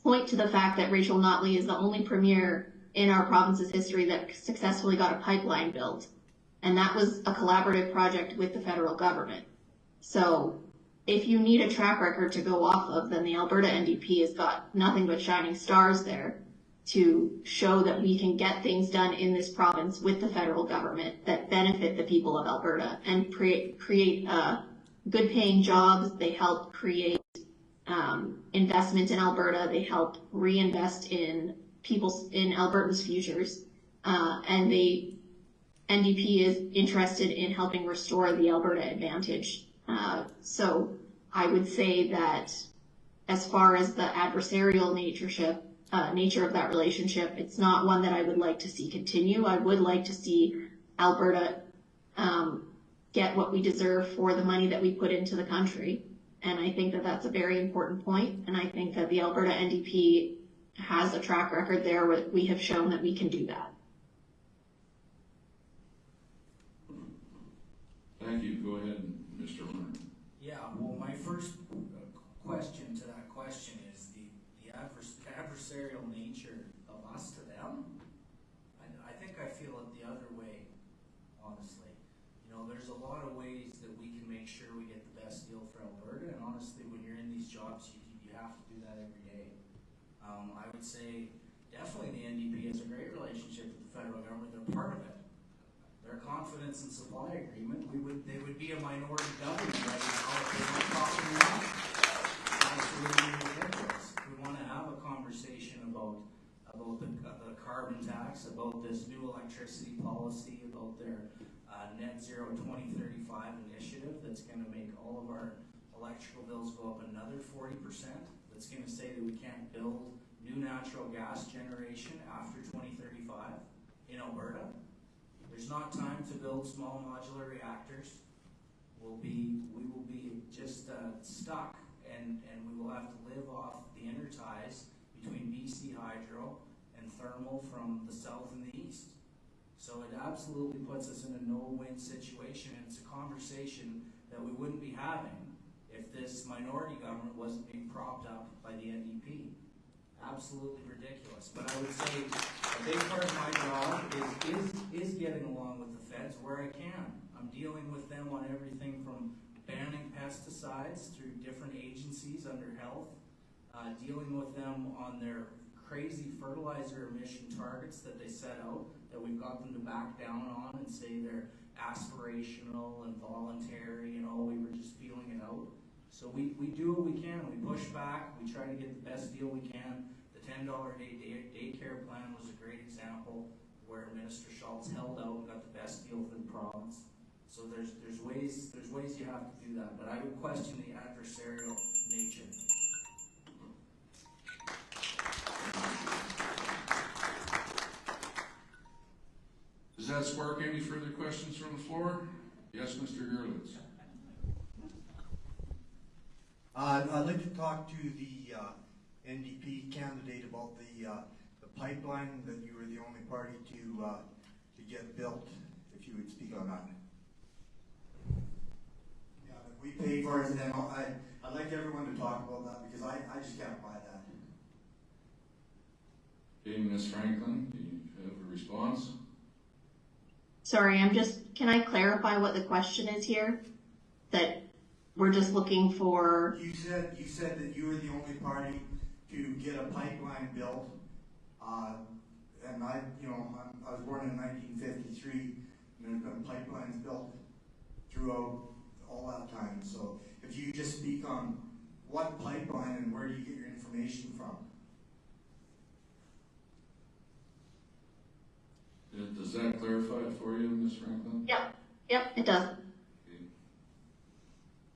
point to the fact that Rachel Notley is the only premier in our province's history that successfully got a pipeline built. And that was a collaborative project with the federal government. So if you need a track record to go off of, then the Alberta NDP has got nothing but shining stars there to show that we can get things done in this province with the federal government that benefit the people of Alberta and create good paying jobs. They help create investment in Alberta. They help reinvest in Albertans' futures. And the NDP is interested in helping restore the Alberta advantage. So I would say that as far as the adversarial nature of that relationship, it's not one that I would like to see continue. I would like to see Alberta get what we deserve for the money that we put into the country. And I think that that's a very important point. And I think that the Alberta NDP has a track record there where we have shown that we can do that. Thank you. Go ahead, Mr. Horner. Yeah, well, my first question to that question is the adversarial nature of us to them. I think I feel it the other way, honestly. You know, there's a lot of ways that we can make sure we get the best deal for Alberta, and honestly, when you're in these jobs, you have to do that every day. I would say definitely the NDP has a great relationship with the federal government. They're part of it. Their confidence and supply agreement, they would be a minority government right now if they weren't talking enough. Absolutely ridiculous. We want to have a conversation about the carbon tax, about this new electricity policy, about their net zero 2035 initiative that's going to make all of our electrical bills go up another 40%. That's going to say that we can't build new natural gas generation after 2035 in Alberta. There's not time to build small modular reactors. We will be just stuck, and we will have to live off the interties between BC Hydro and thermal from the south and the east. So it absolutely puts us in a no-win situation, and it's a conversation that we wouldn't be having if this minority government wasn't being propped up by the NDP. Absolutely ridiculous. But I would say a big part of my job is getting along with the feds where I can. I'm dealing with them on everything from banning pesticides through different agencies under health, dealing with them on their crazy fertilizer emission targets that they set out that we've got them to back down on and say they're aspirational and voluntary and we were just feeling it out. So we do what we can. We push back. We try to get the best deal we can. The $10 a day daycare plan was a great example where Minister Schultz held out and got the best deal for the province. So there's ways you have to do that. But I would question the adversarial nature. that spark any further questions from the floor? Yes, Mr. Gerlitz. I'd like to talk to the NDP candidate about the pipeline that you were the only party to get built, if you would speak on that. Yeah, if we pay for it, then I'd like everyone to talk about that because I just can't buy that. Okay, Ms. Franklin, do you have a response? Sorry, can I clarify what the question is here? That we're just looking for, You said that you were the only party to get a pipeline built, and I was born in 1953, and there's been pipelines built throughout all that time. So if you just speak on what pipeline and where do you get your information from? Does that clarify it for you, Ms. Franklin? yep, it does. Okay.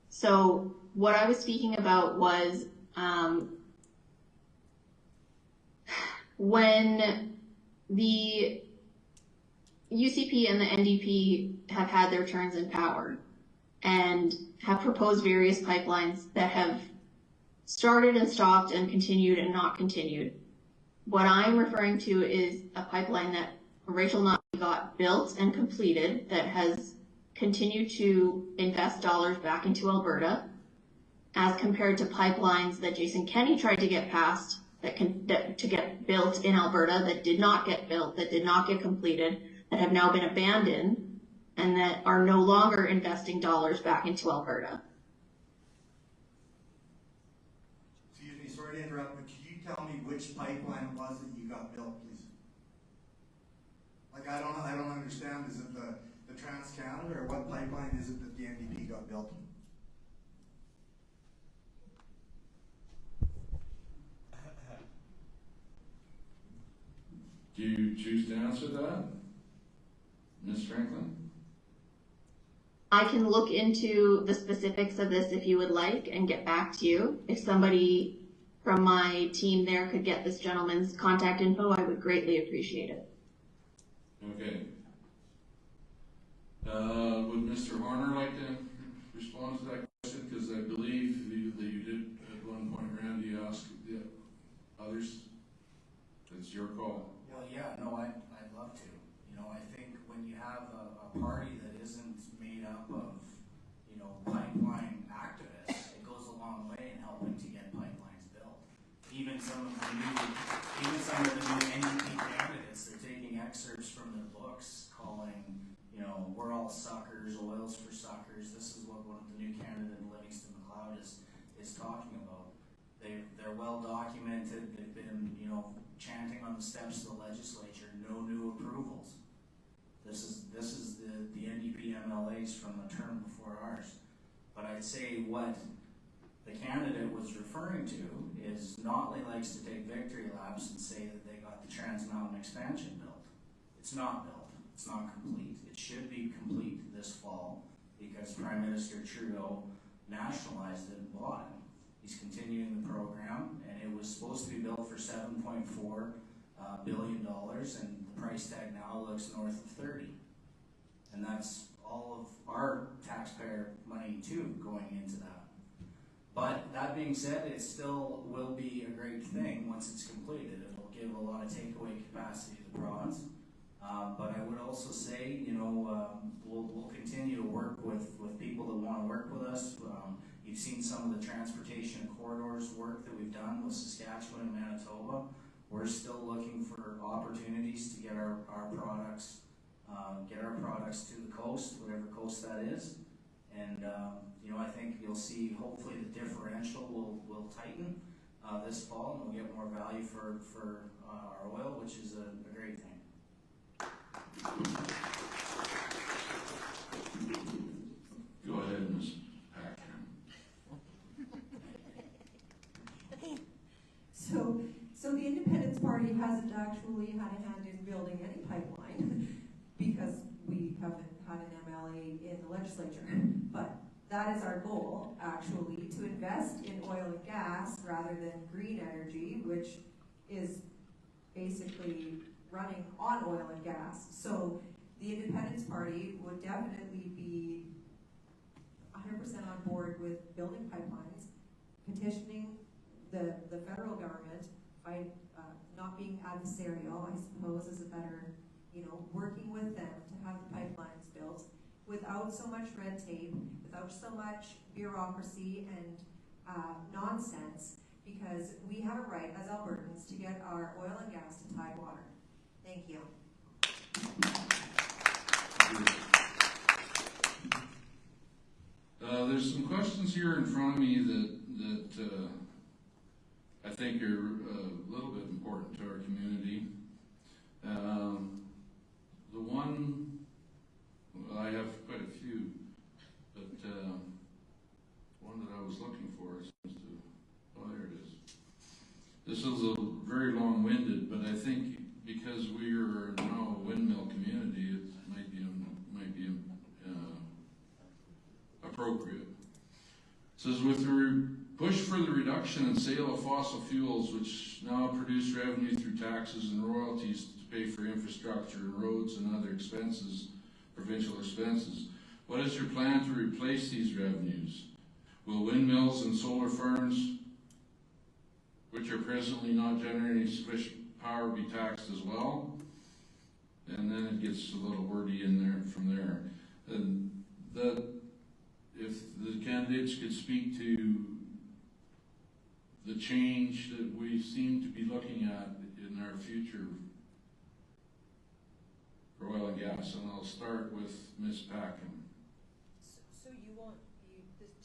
So what I was speaking about was when the UCP and the NDP have had their turns in power and have proposed various pipelines that have started and stopped and continued and not continued. What I'm referring to is a pipeline that Rachel Notch got built and completed that has continued to invest dollars back into Alberta, as compared to pipelines that Jason Kenney tried to get passed to get built in Alberta that did not get built, that did not get completed, that have now been abandoned, and that are no longer investing dollars back into Alberta. Excuse me, sorry to interrupt, but could you tell me which pipeline it was that you got built, please? Like I don't understand. Is it the Trans-Canada, or what pipeline is it that the NDP got built? Do you choose to answer that, Ms. Franklin? I can look into the specifics of this if you would like and get back to you. If somebody from my team there could get this gentleman's contact info, I would greatly appreciate it. Okay. Would Mr. Horner like to respond to that question? Because I believe that you did at one point, Randy, ask the others. It's your call. Well, yeah, no, I'd love to. I think when you have a party that isn't made up of, pipeline activists, it goes a long way in helping to get pipelines built. Even some of the new NDP candidates, they're taking excerpts from their books, calling, we're all suckers, oil's for suckers. This is what one of the new candidate, Livingston McLeod, is talking about. They're well documented. They've been, chanting on the steps of the legislature, no new approvals. This is the NDP MLAs from the term before ours. But I'd say what the candidate was referring to is Notley likes to take victory laps and say that they got the Trans Mountain expansion built. It's not built. It's not complete. It should be complete this fall because Prime Minister Trudeau nationalized it and bought it. He's continuing the program, and it was supposed to be built for $7.4 billion, and the price tag now looks north of 30. And that's all of our taxpayer money too going into that. But that being said, it still will be a great thing once it's completed. It'll give a lot of takeaway capacity to the province. But I would also say, we'll continue to work with people that want to work with us. You've seen some of the transportation corridors work that we've done with Saskatchewan and Manitoba. We're still looking for opportunities to get our products to the coast, whatever coast that is. And I think you'll see hopefully the differential will tighten this fall, and we'll get more value for our oil, which is a great thing. Go ahead, Ms. Packham. So the Independence Party hasn't actually had a hand in building any pipeline because we haven't had an MLA in the legislature. But that is our goal, actually, to invest in oil and gas rather than green energy, which is basically running on oil and gas. So the Independence Party would definitely be 100% on board with building pipelines, petitioning the federal government by not being adversarial, I suppose, is a better, working with them to have the pipelines built without so much red tape, without so much bureaucracy and nonsense, because we have a right as Albertans to get our oil and gas to Tidewater. Thank you. There's some questions here in front of me that I think are a little bit important to our community. The one, well, I have quite a few, but one that I was looking for seems to, oh, there it is. This is a very long-winded, but I think because we are now a windmill community, it might be appropriate. It says, with the push for the reduction and sale of fossil fuels, which now produce revenue through taxes and royalties to pay for infrastructure and roads and other expenses, provincial expenses, what is your plan to replace these revenues? Will windmills and solar farms, which are presently not generating sufficient power, be taxed as well? And then it gets a little wordy in there from there. And if the candidates could speak to the change that we seem to be looking at in our future for oil and gas, and I'll start with Ms. Packham. So you want to speak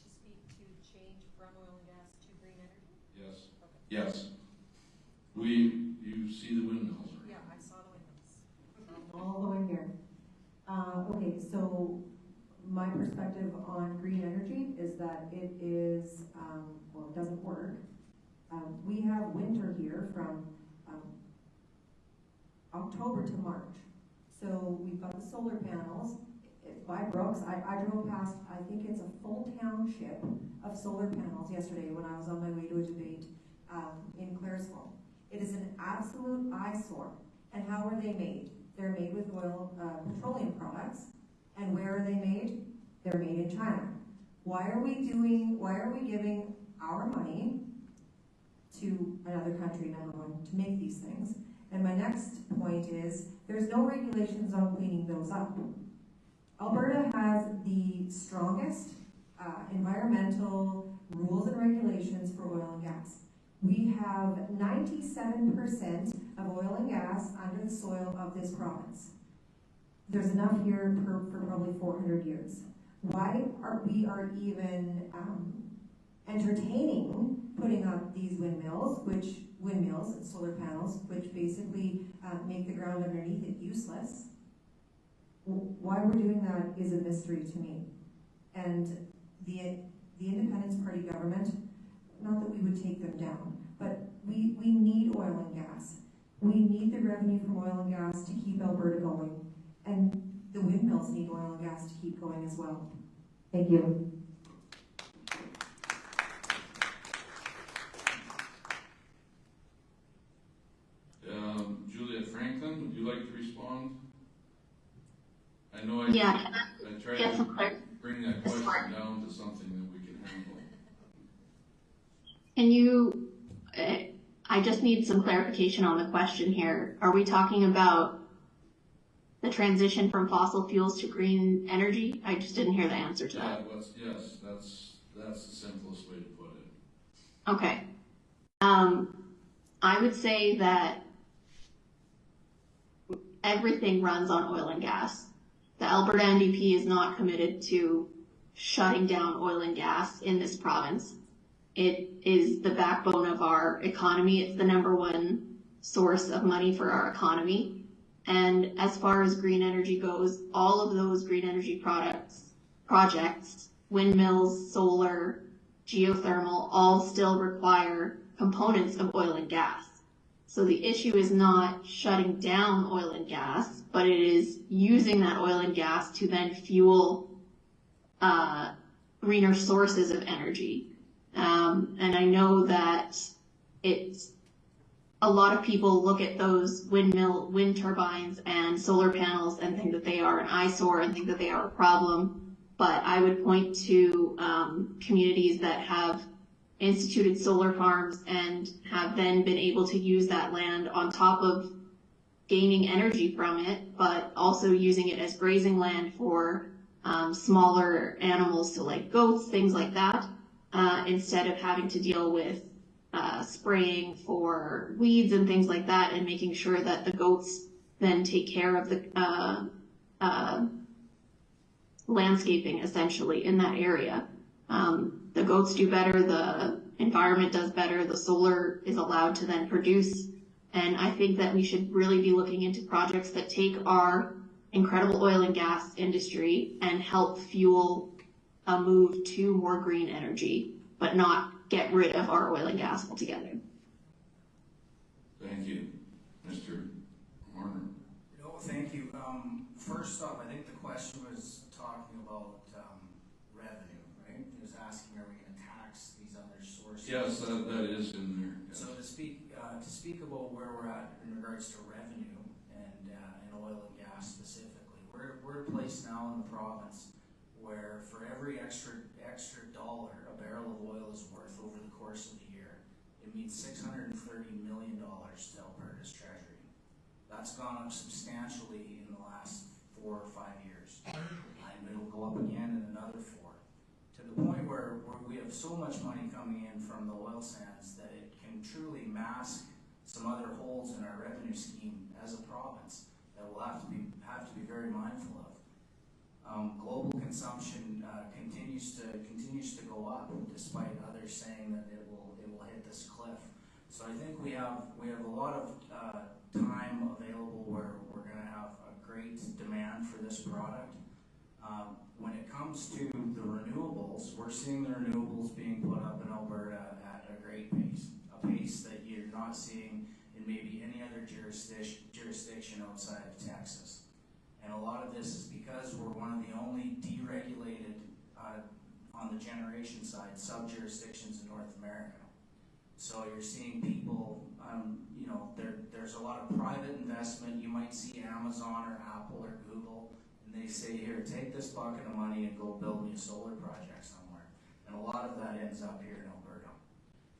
to change from oil and gas to green energy? Yes. Okay. Yes. You see the windmills. Yeah, I saw the windows. All the way here. Okay, so my perspective on green energy is that it is, it doesn't work. We have winter here from October to March. So we've got the solar panels by Brooks. I drove past, I think it's a full township of solar panels yesterday when I was on my way to a debate in Claresville. It is an absolute eyesore. And how are they made? They're made with petroleum products. And where are they made? They're made in China. Why are we giving our money to another country, number one, to make these things? And my next point is, there's no regulations on cleaning those up. Alberta has the strongest environmental rules and regulations for oil and gas. We have 97% of oil and gas under the soil of this province. There's enough here for probably 400 years. Why are we even entertaining putting up these windmills and solar panels, which basically make the ground underneath it useless? Why we're doing that is a mystery to me. And the Independence Party government, not that we would take them down, but we need oil and gas. We need the revenue from oil and gas to keep Alberta going. And the windmills need oil and gas to keep going as well. Thank you. Juliet Franklin, would you like to respond? I know I tried to bring that question down to something that we can handle. Can you, I just need some clarification on the question here. Are we talking about the transition from fossil fuels to green energy? I just didn't hear the answer to that. Yes, that's the simplest way to put it. Okay. I would say that everything runs on oil and gas. The Alberta NDP is not committed to shutting down oil and gas in this province. It is the backbone of our economy. It's the number one source of money for our economy. And as far as green energy goes, all of those green energy projects, windmills, solar, geothermal, all still require components of oil and gas. So the issue is not shutting down oil and gas, but it is using that oil and gas to then fuel greener sources of energy. And I know that it's a lot of people look at those wind turbines and solar panels and think that they are an eyesore and think that they are a problem. But I would point to communities that have instituted solar farms and have then been able to use that land on top of gaining energy from it, but also using it as grazing land for smaller animals, so like goats, things like that, instead of having to deal with spraying for weeds and things like that, and making sure that the goats then take care of the landscaping essentially in that area. The goats do better, the environment does better, the solar is allowed to then produce. And I think that we should really be looking into projects that take our incredible oil and gas industry and help fuel a move to more green energy, but not get rid of our oil and gas altogether. Thank you. Mr. Horner. No, thank you. First off, I think the question was talking about revenue, right? It was asking, are we going to tax these other sources? Yes, that is in there. Yes. So to speak about where we're at in regards to revenue and oil and gas specifically, we're at a place now in the province where for every extra dollar a barrel of oil is worth over the course of the year, it means $630 million to Alberta's treasury. That's gone up substantially in the last 4 or 5 years, and it'll go up again in another 4. To the point where we have so much money coming in from the oil sands that it can truly mask some other holes in our revenue scheme as a province that we'll have to be very mindful of. Global consumption continues to go up, despite others saying that it will hit this cliff. So I think we have a lot of time available where we're going to have a great demand for this product. When it comes to the renewables, we're seeing the renewables being put up in Alberta at a great pace, a pace that you're not seeing in maybe any other jurisdiction outside of Texas. And a lot of this is because we're one of the only deregulated, on the generation side, sub-jurisdictions in North America. So you're seeing people, there's a lot of private investment. You might see Amazon or Apple or Google, and they say, here, take this bucket of money and go build me a solar project somewhere. And a lot of that ends up here in Alberta.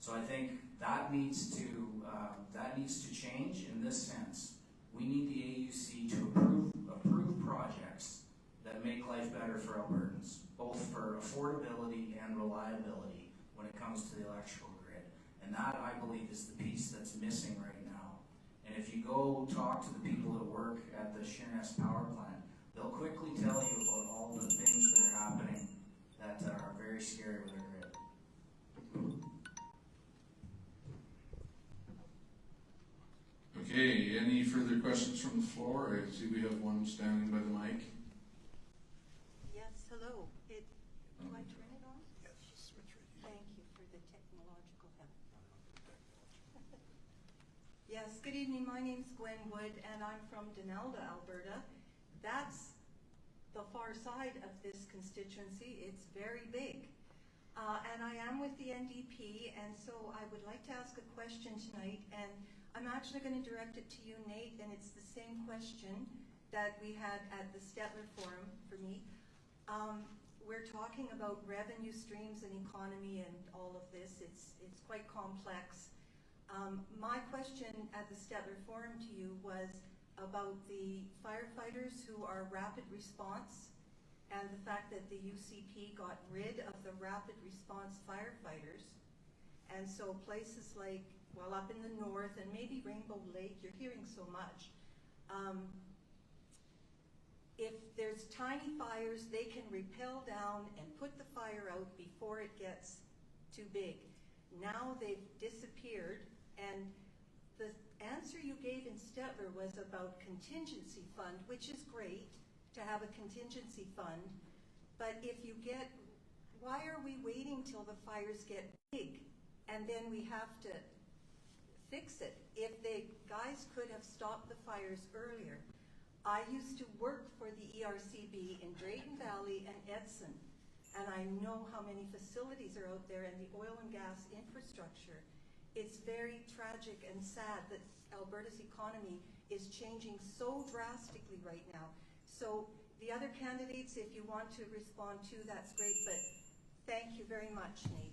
So I think that needs to change in this sense. We need the AUC to approve projects that make life better for Albertans, both for affordability and reliability when it comes to the electrical grid. And that, I believe, is the piece that's missing right now. And if you go talk to the people that work at the Sheerness power plant, they'll quickly tell you about all the things that are happening that are very scary with our grid. Okay, any further questions from the floor? I see we have one standing by the mic. Yes, hello. Do I turn it on? Yes, switch right here. Thank you for the technological help. Yes, good evening. My name's Gwen Wood, and I'm from Donalda, Alberta. That's the far side of this constituency. It's very big. And I am with the NDP, and so I would like to ask a question tonight, and I'm actually going to direct it to you, Nate, and it's the same question that we had at the Stettler Forum for me. We're talking about revenue streams and economy and all of this. It's quite complex. My question at the Stettler Forum to you was about the firefighters who are rapid response and the fact that the UCP got rid of the rapid response firefighters. And so places like, well, up in the north and maybe Rainbow Lake, you're hearing so much. If there's tiny fires, they can rappel down and put the fire out before it gets too big. Now they've disappeared, and the answer you gave in Stettler was about contingency fund, which is great to have a contingency fund, but why are we waiting till the fires get big and then we have to fix it? If the guys could have stopped the fires earlier. I used to work for the ERCB in Drayton Valley and Edson, and I know how many facilities are out there and the oil and gas infrastructure. It's very tragic and sad that Alberta's economy is changing so drastically right now. So the other candidates, if you want to respond to, that's great, but thank you very much, Nate.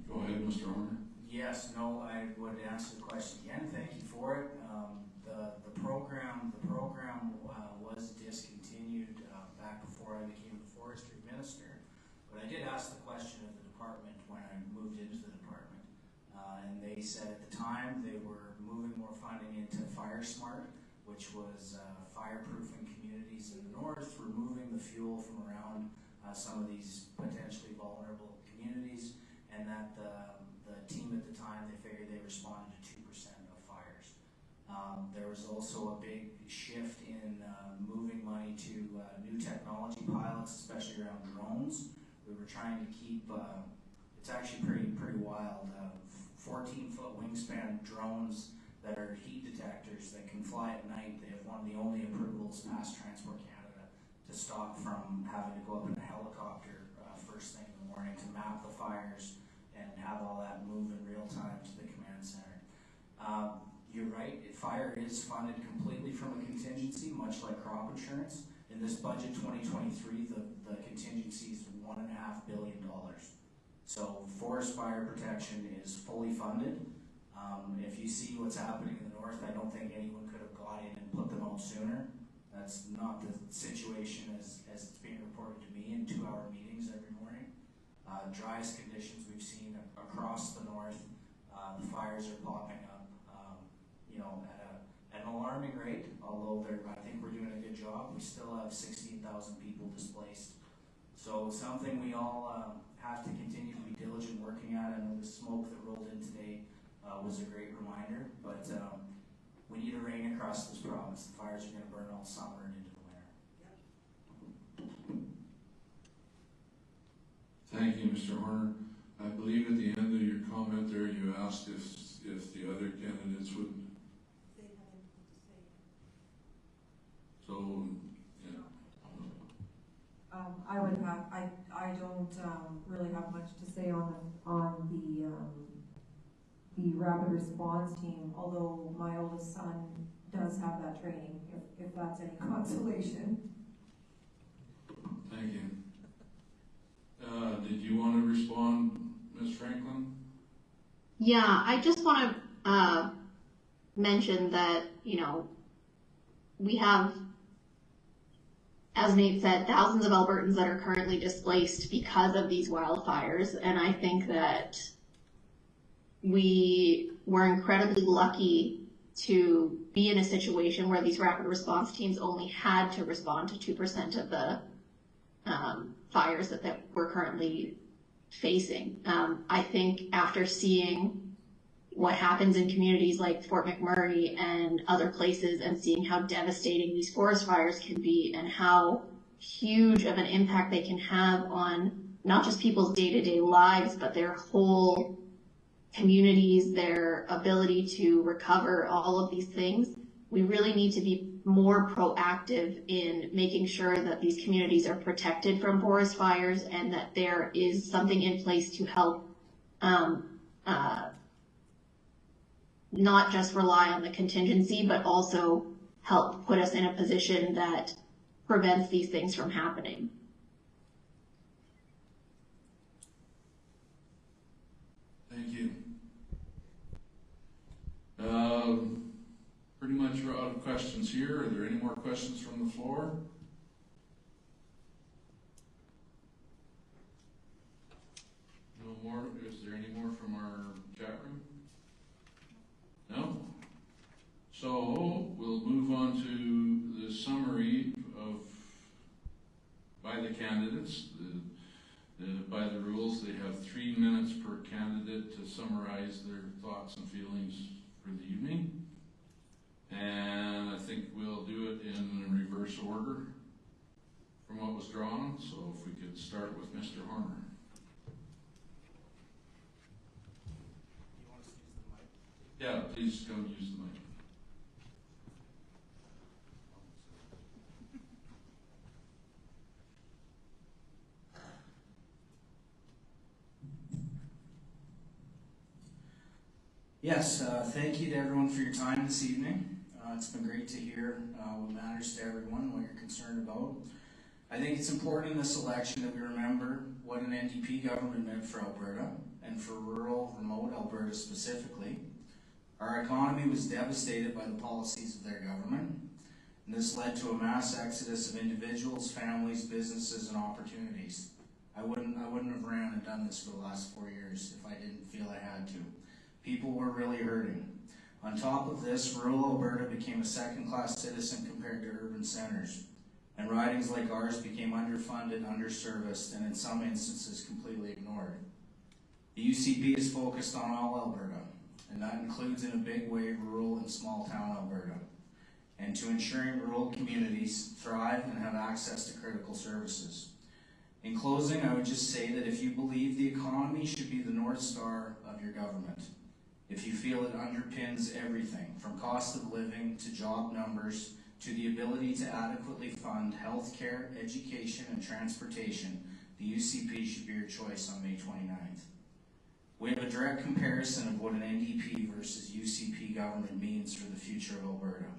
Go ahead, Mr. Horner. Yes, no, I would answer the question again. Thank you for it. The program was discontinued back before I became the forestry minister. But I did ask the question of the department when I moved into the department, and they said at the time they were moving more funding into FireSmart, which was fireproofing communities in the north, removing the fuel from around some of these potentially vulnerable communities, and that the team at the time, they figured they responded to 2% of fires. There was also a big shift in moving money to new technology pilots, especially around drones. We were trying to keep, it's actually pretty wild, 14-foot wingspan drones that are heat detectors that can fly at night. They have one of the only approvals past Transport Canada to stop from having to go up in a helicopter first thing in the morning to map the fires and have all that move in real time to the command center. You're right, fire is funded completely from a contingency, much like crop insurance. In this budget 2023, the contingency is $1.5 billion. So forest fire protection is fully funded. If you see what's happening in the north, I don't think anyone could have got in and put them out sooner. That's not the situation as it's being reported to me in 2-hour meetings every morning. Driest conditions we've seen across the north. The fires are popping up, at an alarming rate, although I think we're doing a good job. We still have 16,000 people displaced. So something we all have to continue to be diligent working at. I know the smoke that rolled in today was a great reminder, but we need a rain across this province. The fires are going to burn all summer and into the winter. Thank you, Mr. Horner. I believe at the end of your comment there, you asked if the other candidates would. They have anything to say. So, yeah. I don't really have much to say on the rapid response team, although my oldest son does have that training, if that's any consolation. Thank you. Did you want to respond, Ms. Franklin? Yeah, I just want to mention that, we have, as Nate said, thousands of Albertans that are currently displaced because of these wildfires, and I think that we were incredibly lucky to be in a situation where these rapid response teams only had to respond to 2% of the fires that we're currently facing. I think after seeing what happens in communities like Fort McMurray and other places and seeing how devastating these forest fires can be and how huge of an impact they can have on not just people's day-to-day lives, but their whole communities, their ability to recover, all of these things, we really need to be more proactive in making sure that these communities are protected from forest fires and that there is something in place to help not just rely on the contingency, but also help put us in a position that prevents these things from happening. Thank you. Pretty much we're out of questions here. Are there any more questions from the floor? No more? Is there any more from our chat room? No? So we'll move on to the summary by the candidates. By the rules, they have 3 minutes per candidate to summarize their thoughts and feelings for the evening. And I think we'll do it in reverse order from what was drawn. So if we could start with Mr. Horner. You want us to use the mic? Yeah, please come use the mic. Yes, thank you to everyone for your time this evening. It's been great to hear what matters to everyone, what you're concerned about. I think it's important in this election that we remember what an NDP government meant for Alberta, and for rural, remote Alberta specifically. Our economy was devastated by the policies of their government, and this led to a mass exodus of individuals, families, businesses, and opportunities. I wouldn't have ran and done this for the last 4 years if I didn't feel I had to. People were really hurting. On top of this, rural Alberta became a second-class citizen compared to urban centers, and ridings like ours became underfunded, underserviced, and in some instances completely ignored. The UCP is focused on all Alberta, and that includes in a big way rural and small town Alberta, and to ensuring rural communities thrive and have access to critical services. In closing, I would just say that if you believe the economy should be the North Star of your government, if you feel it underpins everything from cost of living to job numbers to the ability to adequately fund health care, education, and transportation, the UCP should be your choice on May 29th. We have a direct comparison of what an NDP versus UCP government means for the future of Alberta.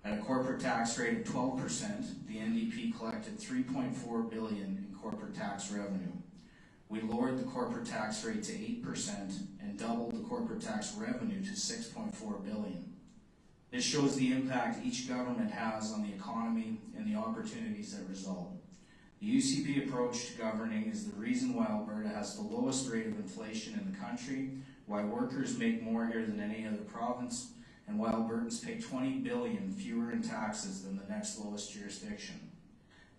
At a corporate tax rate of 12%, the NDP collected $3.4 billion in corporate tax revenue. We lowered the corporate tax rate to 8% and doubled the corporate tax revenue to $6.4 billion. This shows the impact each government has on the economy and the opportunities that result. The UCP approach to governing is the reason why Alberta has the lowest rate of inflation in the country, why workers make more here than any other province, and why Albertans pay $20 billion fewer in taxes than the next lowest jurisdiction.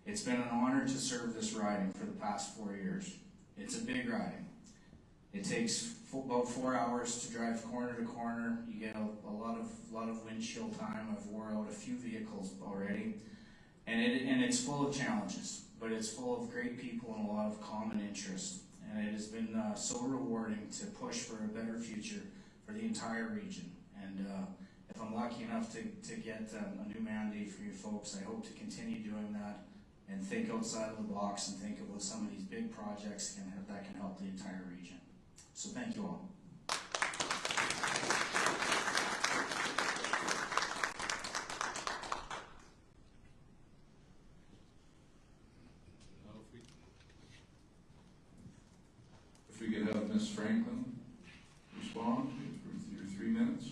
It's been an honor to serve this riding for the past 4 years. It's a big riding. It takes about 4 hours to drive corner to corner. You get a lot of windshield time. I've wore out a few vehicles already, and it's full of challenges, but it's full of great people and a lot of common interest. And it has been so rewarding to push for a better future for the entire region. And if I'm lucky enough to get a new mandate for you folks, I hope to continue doing that and think outside of the box and think about some of these big projects that can help the entire region. So thank you all. If we could have Ms. Franklin respond for your 3 minutes.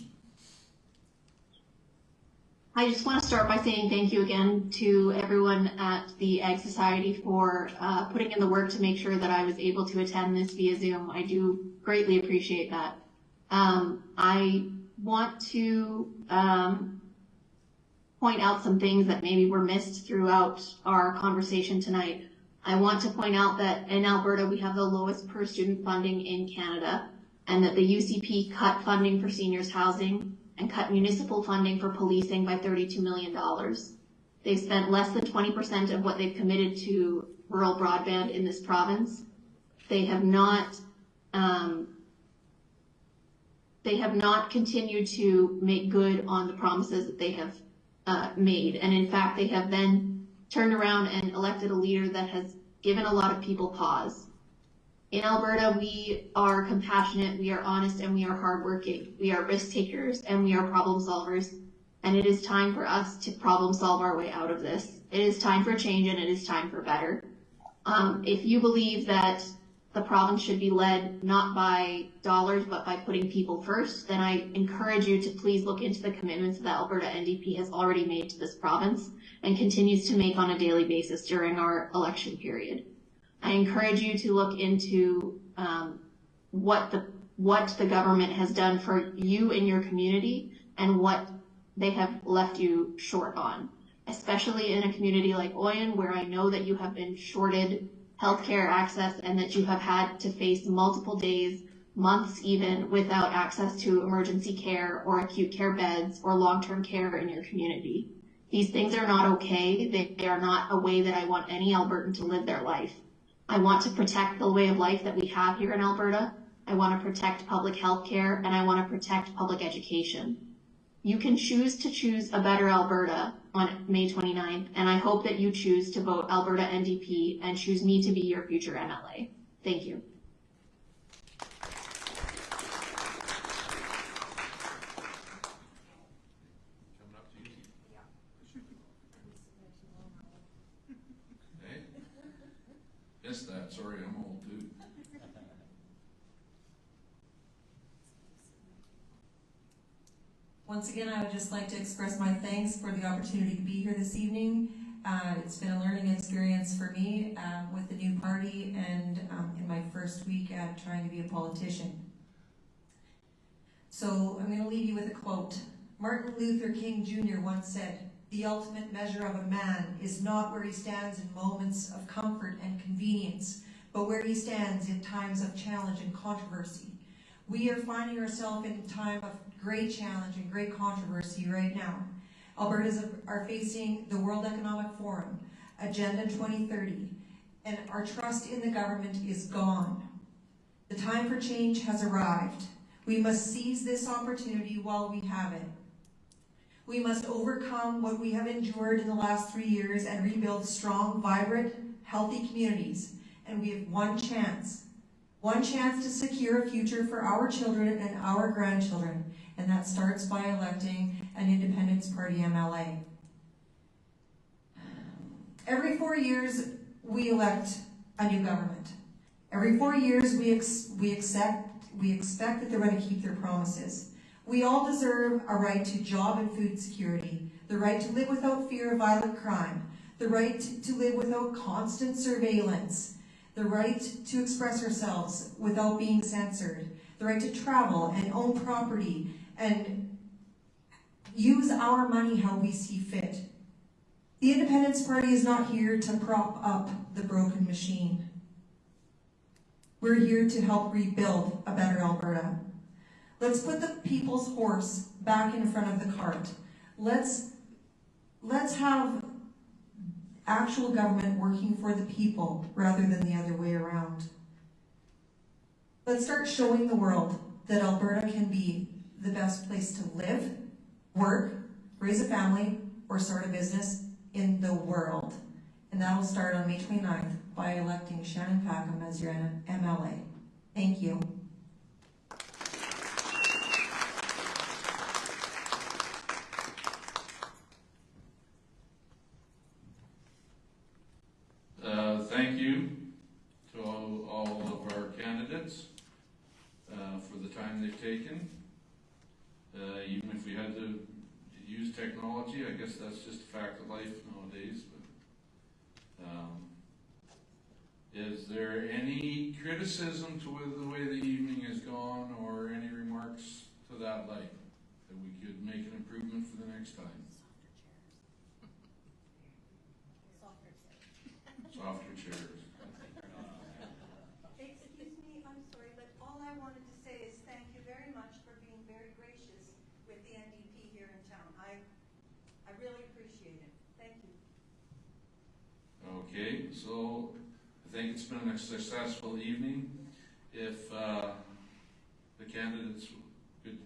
I just want to start by saying thank you again to everyone at the Ag Society for putting in the work to make sure that I was able to attend this via Zoom. I do greatly appreciate that. I want to point out some things that maybe were missed throughout our conversation tonight. I want to point out that in Alberta we have the lowest per student funding in Canada, and that the UCP cut funding for seniors housing and cut municipal funding for policing by $32 million. They've spent less than 20% of what they've committed to rural broadband in this province. They have not continued to make good on the promises that they have made. And in fact, they have then turned around and elected a leader that has given a lot of people pause. In Alberta, we are compassionate, we are honest, and we are hardworking. We are risk takers, and we are problem solvers. And it is time for us to problem solve our way out of this. It is time for change, and it is time for better. If you believe that the province should be led not by dollars, but by putting people first, then I encourage you to please look into the commitments that Alberta NDP has already made to this province and continues to make on a daily basis during our election period. I encourage you to look into what the government has done for you in your community and what they have left you short on, especially in a community like Oyen, where I know that you have been shorted healthcare access and that you have had to face multiple days, months even, without access to emergency care or acute care beds or long-term care in your community. These things are not okay. They are not a way that I want any Albertan to live their life. I want to protect the way of life that we have here in Alberta. I want to protect public health care, and I want to protect public education. You can choose a better Alberta on May 29th, and I hope that you choose to vote Alberta NDP and choose me to be your future MLA. Thank you. old too. Once again, I would just like to express my thanks for the opportunity to be here this evening. It's been a learning experience for me with the new party and in my first week at trying to be a politician. So I'm going to leave you with a quote. Martin Luther King Jr. once said, "The ultimate measure of a man is not where he stands in moments of comfort and convenience, but where he stands in times of challenge and controversy." We are finding ourselves in a time of great challenge and great controversy right now. Albertans are facing the World Economic Forum, Agenda 2030, and our trust in the government is gone. The time for change has arrived. We must seize this opportunity while we have it. We must overcome what we have endured in the last 3 years and rebuild strong, vibrant, healthy communities. And we have one chance to secure a future for our children and our grandchildren. And that starts by electing an Independence Party MLA. Every 4 years, we elect a new government. Every 4 years, we expect that they're going to keep their promises. We all deserve a right to job and food security, the right to live without fear of violent crime, the right to live without constant surveillance, the right to express ourselves without being censored, the right to travel and own property and use our money how we see fit. The Independence Party is not here to prop up the broken machine. We're here to help rebuild a better Alberta. Let's put the people's horse back in front of the cart. Let's have actual government working for the people rather than the other way around. Let's start showing the world that Alberta can be the best place to live, work, raise a family, or start a business in the world. And that'll start on May 29th by electing Shannon Packham as your MLA. Thank you. Thank you to all of our candidates for the time they've taken. Even if we had to use technology, I guess that's just a fact of life nowadays. But, is there any criticism to the way the evening has gone, or any remarks to that light that we could make an improvement for the next time? Softer chairs. Excuse me, I'm sorry, but all I wanted to say is thank you very much for being very gracious with the NDP here in town. I really appreciate it. Thank you. Okay, so I think it's been a successful evening. If the candidates